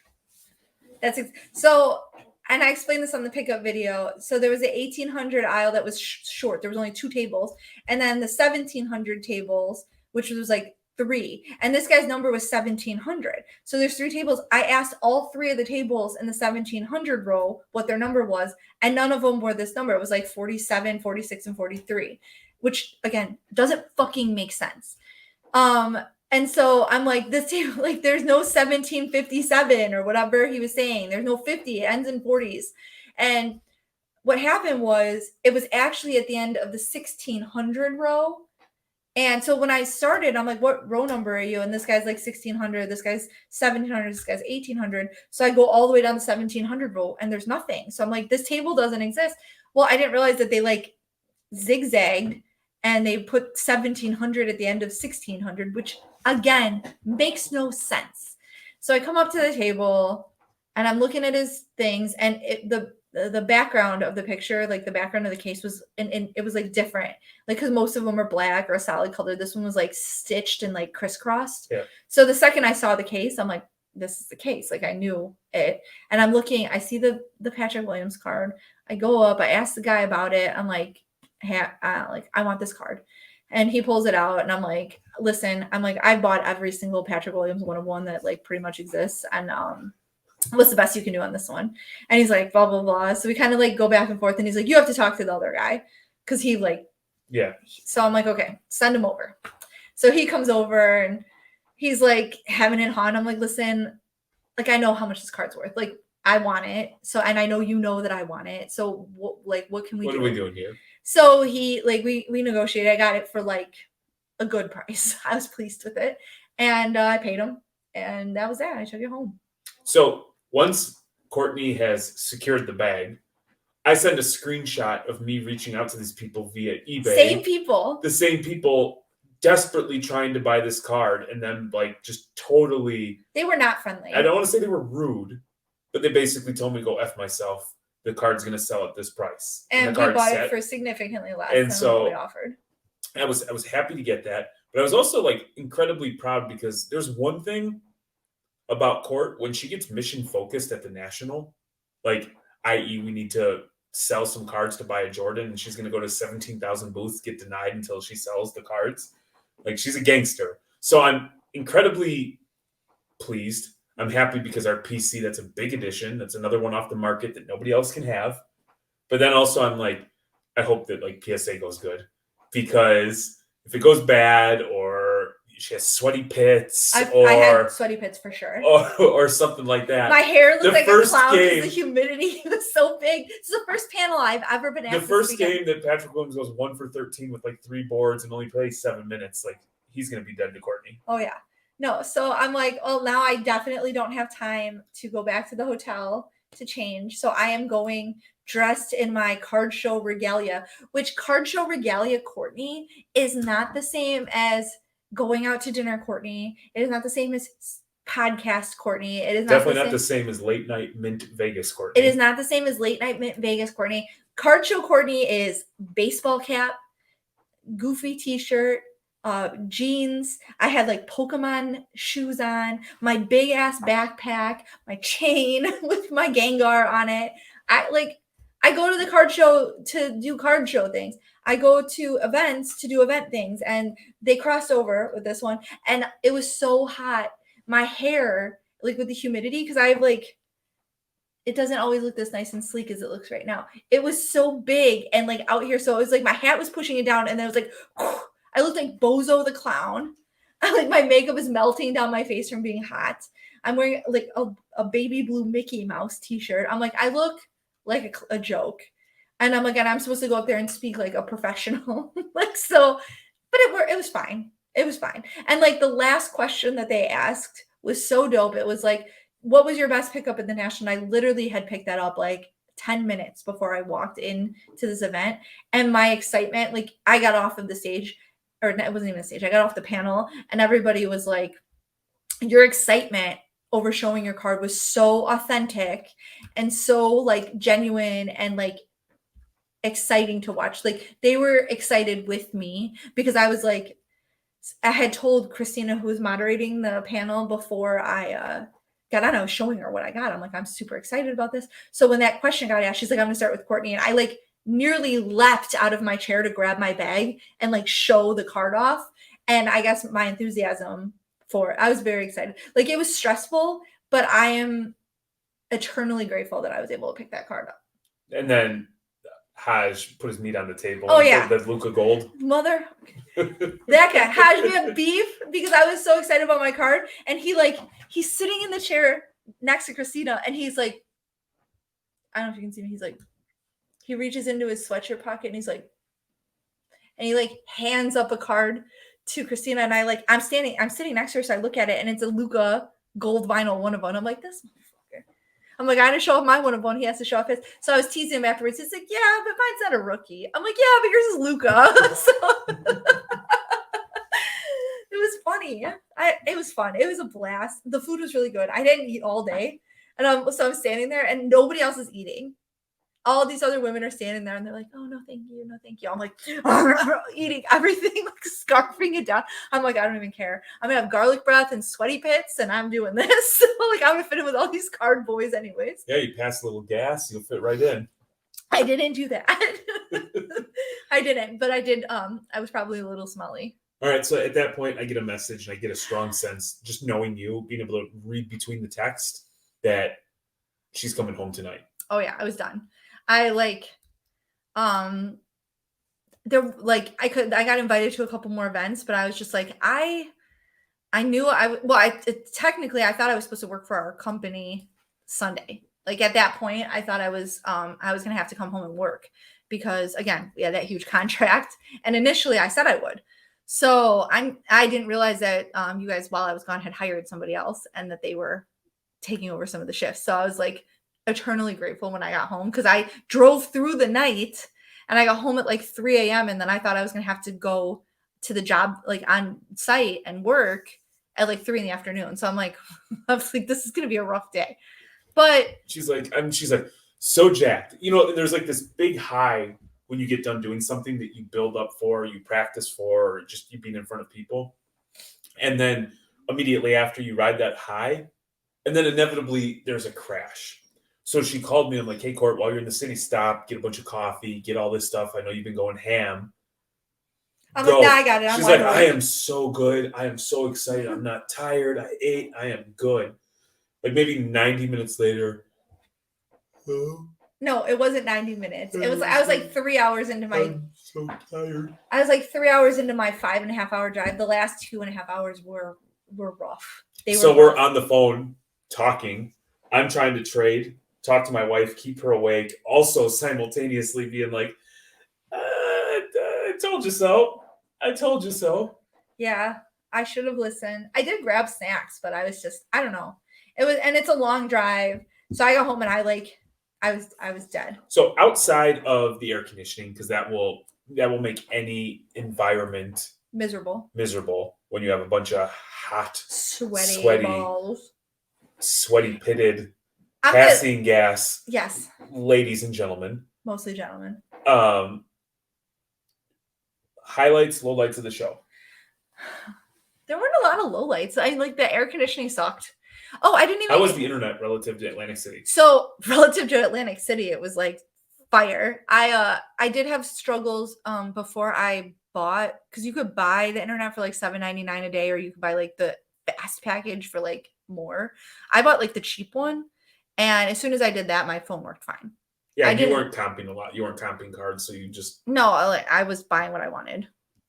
So, and I explained this on the pickup video. So there was the 1800 aisle that was short. There was only two tables. And then the 1700 tables, which was like 3, and this guy's number was 1700. So there's 3 tables. I asked all 3 of the tables in the 1700 row what their number was, and none of them were this number. It was like 47, 46, and 43, which again doesn't fucking make sense. And so I'm like, this table, like there's no 1757 or whatever he was saying. There's no 50. It ends in 40s. And what happened was it was actually at the end of the 1600 row. And so when I started, I'm like, what row number are you? And this guy's like 1600, this guy's 1700, this guy's 1800. So I go all the way down the 1700 row and there's nothing. So I'm like, this table doesn't exist. Well, I didn't realize that they like zigzagged and they put 1700 at the end of 1600, which again makes no sense. So I come up to the table and I'm looking at his things, and the background of the picture, like the background of the case was, and it was like different, like because most of them are black or a solid color. This one was like stitched and like crisscrossed. Yeah. So the second I saw the case, I'm like, this is the case. Like I knew it. And I'm looking, I see the Patrick Williams card. I go up, I ask the guy about it. I'm like, hey, I want this card. And he pulls it out and I'm like, listen, I'm like, I bought every single Patrick Williams 101 that like pretty much exists. And what's the best you can do on this one? And he's like, blah, blah, blah. So we kind of like go back and forth and he's like, you have to talk to the other guy. Cause he like, yeah. So I'm like, okay, send him over. So he comes over and he's like having it on. I'm like, listen, like, I know how much this card's worth. Like, I want it. So, and I know you know that I want it. So what can we do? What are we doing here? So he, like, we negotiated. I got it for like a good price. I was pleased with it. And I paid him. And that was that. I took it home. So once Courtney has secured the bag, I sent a screenshot of me reaching out to these people via eBay. Same people. The same people desperately trying to buy this card, and then like just totally. They were not friendly. I don't want to say they were rude, but they basically told me go F myself. The card's going to sell at this price, and the we bought it for significantly less than what we offered. I was happy to get that, but I was also like incredibly proud because there's one thing about Court when she gets mission focused at the National, like i.e. we need to sell some cards to buy a Jordan, and she's going to go to 17,000 booths, get denied until she sells the cards. Like, she's a gangster. So I'm incredibly pleased. I'm happy because our PC, that's a big addition. That's another one off the market that nobody else can have. But then also I'm like, I hope that like PSA goes good, because if it goes bad or she has sweaty pits I had sweaty pits for sure. Or something like that. My hair looked like a clown because the humidity was so big. This is the first panel I've ever been at. The first game that Patrick Williams goes 1 for 13 with like 3 boards and only plays 7 minutes, like he's going to be dead to Courtney. Oh, yeah. No, so I'm like, well, now I definitely don't have time to go back to the hotel to change. So I am going dressed in my card show regalia, which card show regalia, Courtney, is not the same as going out to dinner, Courtney. It is not the same as podcast, Courtney. It is definitely not the same as late night Mint Vegas, Courtney. It is not the same as late night Mint Vegas, Courtney. Card show, Courtney, is baseball cap, goofy t-shirt, jeans. I had like Pokemon shoes on, my big ass backpack, my chain with my Gengar on it. I go to the card show to do card show things. I go to events to do event things, and they crossed over with this one, and it was so hot. My hair, like with the humidity, because I have like, it doesn't always look this nice and sleek as it looks right now. It was so big and like out here. So it was like my hat was pushing it down, and then it was like, whew, I looked like Bozo the Clown. Like my makeup is melting down my face from being hot. I'm wearing like a baby blue Mickey Mouse t-shirt. I'm like, I look like a joke. And I'm like, and I'm supposed to go up there and speak like a professional. Like, so, but it was fine. It was fine. And like the last question that they asked was so dope. It was like, what was your best pickup at the National? I literally had picked that up like 10 minutes before I walked in to this event. And my excitement, like I got off of the stage, or it wasn't even a stage. I got off the panel, and everybody was like, your excitement over showing your card was so authentic and so like genuine and like exciting to watch. Like they were excited with me because I was like, I had told Christina, who was moderating the panel before I got on, I was showing her what I got. I'm like, I'm super excited about this. So when that question got asked, she's like, I'm gonna start with Courtney. And I like nearly leapt out of my chair to grab my bag and like show the card off. And I guess my enthusiasm for it, I was very excited. Like it was stressful, but I am eternally grateful that I was able to pick that card up. And then Haj put his meat on the table. Oh yeah, the Luca Gold. Mother, that guy Haj, we have beef because I was so excited about my card, and he's sitting in the chair next to Christina, and he's like, I don't know if you can see me. He's like, he reaches into his sweatshirt pocket, and he's like, and he like hands up a card to Christina, and I'm sitting next to her, so I look at it, and it's a Luca Gold vinyl 1 of 1. I'm like, this motherfucker. I'm like, I didn't show off my 1 of 1. He has to show off his. So I was teasing him afterwards. He's like, yeah, but mine's not a rookie. I'm like, yeah, but yours is Luca. So it was funny. It was fun. It was a blast. The food was really good. I didn't eat all day, and so I'm standing there, and nobody else is eating. All these other women are standing there, and they're like, oh, no, thank you. No, thank you. I'm like, eating everything, like scarfing it down. I'm like, I don't even care. I'm going to have garlic breath and sweaty pits, and I'm doing this. Like, I'm going to fit in with all these card boys anyways. Yeah, you pass a little gas, you'll fit right in. I didn't do that. I didn't, but I did. I was probably a little smelly. All right, so at that point, I get a message, and I get a strong sense, just knowing you, being able to read between the text, that she's coming home tonight. Oh, yeah, I was done. I got invited to a couple more events, but I was just like, I knew technically I thought I was supposed to work for our company Sunday. Like at that point, I thought I was going to have to come home and work because again, we had that huge contract. And initially I said I would. So I didn't realize that you guys, while I was gone, had hired somebody else and that they were taking over some of the shifts. So I was like, eternally grateful when I got home because I drove through the night and I got home at like 3 a.m. and then I thought I was gonna have to go to the job like on site and work at like 3 in the afternoon. So I'm like, I was like, this is gonna be a rough day. But She's like, she's like so jacked. You know, there's like this big high when you get done doing something that you build up for, you practice for, or just you being in front of people. And then immediately after you ride that high, and then inevitably there's a crash. So she called me. I'm like, hey, Court, while you're in the city, stop, get a bunch of coffee, get all this stuff. I know you've been going ham. I'm Go. like, nah, I got it. She's like, I am so good. I am so excited. I'm not tired. I ate. I am good. Like maybe 90 minutes later. Oh, No, it wasn't 90 minutes. It was I was like 3 hours into my I'm so tired. I was like 3 hours into my 5.5 hour drive. The last 2.5 hours were rough. So we're on the phone talking. I'm trying to trade, talk to my wife, keep her awake, also simultaneously being like, I told you so. I told you so. Yeah, I should have listened. I did grab snacks, but I was just, I don't know. It's a long drive. So I got home and I was dead. So outside of the air conditioning, because that will make any environment Miserable. when you have a bunch of hot, Sweaty balls. sweaty pitted I'm passing gas, Yes, ladies and gentlemen. mostly gentlemen. Highlights, lowlights of the show. There weren't a lot of lowlights. I like the air conditioning sucked. Oh, I didn't even. How was the internet relative to Atlantic City? So relative to Atlantic City, it was like fire. I did have struggles before I bought, because you could buy the internet for like $7.99 a day, or you could buy like the fast package for like more. I bought like the cheap one, and as soon as I did that, my phone worked fine. Yeah, you weren't comping a lot. You weren't comping cards, so you just no. I was buying what I wanted,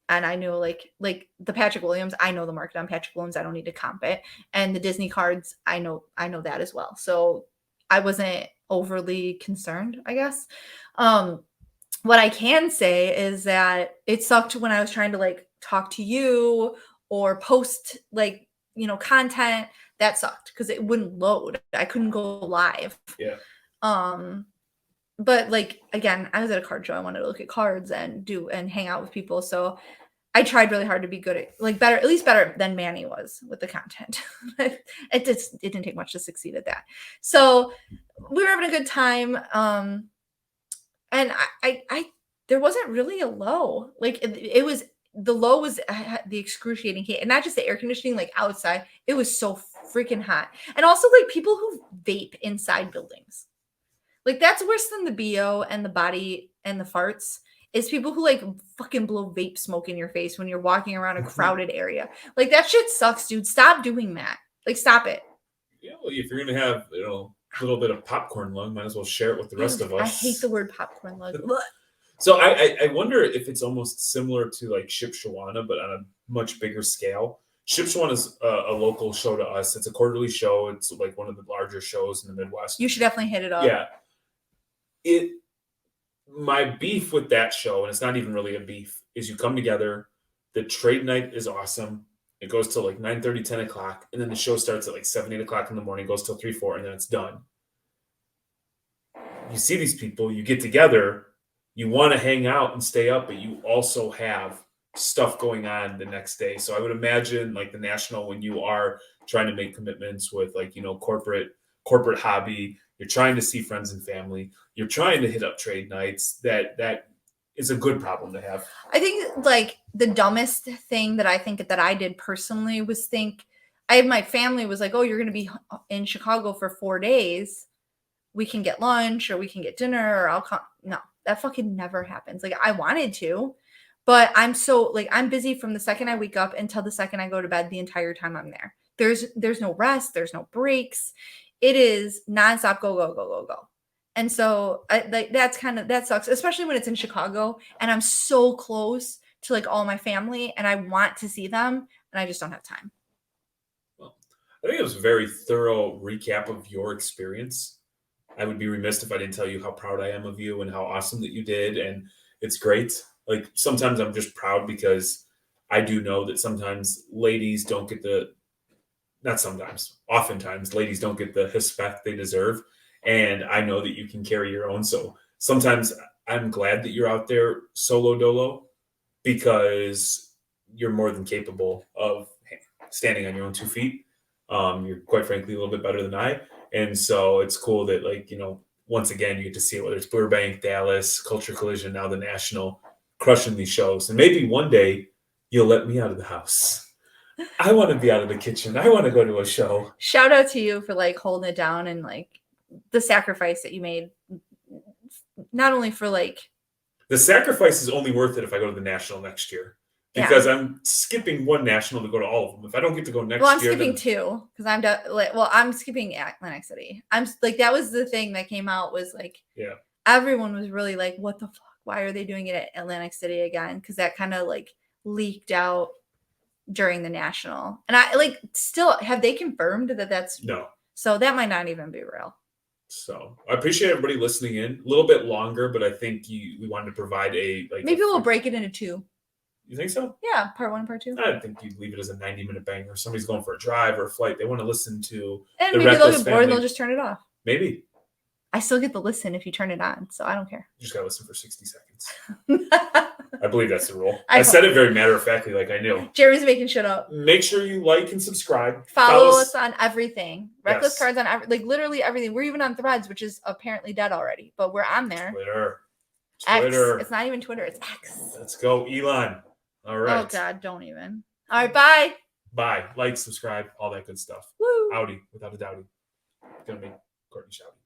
and I knew like the Patrick Williams. I know the market on Patrick Williams. I don't need to comp it, and the Disney cards. I know that as well. So I wasn't overly concerned, I guess. What I can say is that it sucked when I was trying to like talk to you or post like content. That sucked because it wouldn't load. I couldn't go live. Yeah. But like again, I was at a card show. I wanted to look at cards and hang out with people. So I tried really hard to be good at like better, at least better than Manny was with the content. It didn't take much to succeed at that. So we were having a good time. And I there wasn't really a low. Like it was, the low was the excruciating heat, and not just the air conditioning, like outside, it was so freaking hot. And also like people who vape inside buildings. Like that's worse than the BO and the body and the farts, is people who like fucking blow vape smoke in your face when you're walking around a crowded area. Like that shit sucks, dude. Stop doing that. Like stop it. Yeah, well, if you're gonna have a little bit of popcorn lung, might as well share it with the rest of us. I hate the word popcorn lung. So I wonder if it's almost similar to like Shipshawana, but on a much bigger scale. Shipshawana is a local show to us. It's a quarterly show. It's like one of the larger shows in the Midwest. You should definitely hit it up. Yeah. My beef with that show, and it's not even really a beef, is you come together, the trade night is awesome. It goes till like 9:30, 10 o'clock, and then the show starts at like 7, 8 o'clock in the morning, goes till 3, 4, and then it's done. You see these people, you get together, you want to hang out and stay up, but you also have stuff going on the next day. So I would imagine like the National, when you are trying to make commitments with like, corporate hobby, you're trying to see friends and family, you're trying to hit up trade nights, that is a good problem to have. I think like the dumbest thing that I think that I did personally was my family was like, oh, you're going to be in Chicago for 4 days. We can get lunch or we can get dinner, or I'll come. No, that fucking never happens. Like I wanted to, but I'm so like, I'm busy from the second I wake up until the second I go to bed. The entire time I'm there. There's no rest. There's no breaks. It is nonstop, go, go, go, go, go. And so that sucks, especially when it's in Chicago and I'm so close to like all my family and I want to see them and I just don't have time. Well, I think it was a very thorough recap of your experience. I would be remiss if I didn't tell you how proud I am of you and how awesome that you did. And it's great. Like sometimes I'm just proud because I do know that sometimes ladies don't get oftentimes ladies don't get the respect they deserve. and I know that you can carry your own. So sometimes I'm glad that you're out there solo dolo because you're more than capable of standing on your own 2 feet. You're quite frankly a little bit better than I, and so it's cool that once again you get to see it, whether it's Burbank, Dallas, Culture Collision, now the National, crushing these shows, and maybe one day you'll let me out of the house. I want to be out of the kitchen. I want to go to a show. Shout out to you for like holding it down and like the sacrifice that you made. Not only for like the sacrifice is only worth it if I go to the National next year. Because I'm skipping one National to go to all of them. If I don't get to go next year, I'm skipping two because I'm skipping Atlantic City. I'm like that was the thing that came out was like everyone was really like, what the fuck? Why are they doing it at Atlantic City again? Because that kind of like leaked out during the National, and I like still have they confirmed that that's no. So that might not even be real. So I appreciate everybody listening in. A little bit longer, but I think we wanted to provide maybe we'll break it into two. You think so? Yeah, part 1 and part 2. I think you'd leave it as a 90-minute banger. If somebody's going for a drive or a flight, they want to listen to and maybe they'll get bored and they'll just turn it off. Maybe. I still get to listen if you turn it on, so I don't care. You just got to listen for 60 seconds. I believe that's the rule. I said it very matter-of-factly like I knew. Jerry's making shit up. Make sure you like and subscribe. Follow us on everything. Reckless Cards on like literally everything. We're even on Threads, which is apparently dead already, but we're on there. Twitter. X. It's not even Twitter. It's X. Let's go, Elon. All right. Oh, God, don't even. All right, bye. Bye. Like, subscribe, all that good stuff. Woo. Audi, without a doubty. Gonna make Courtney shouty.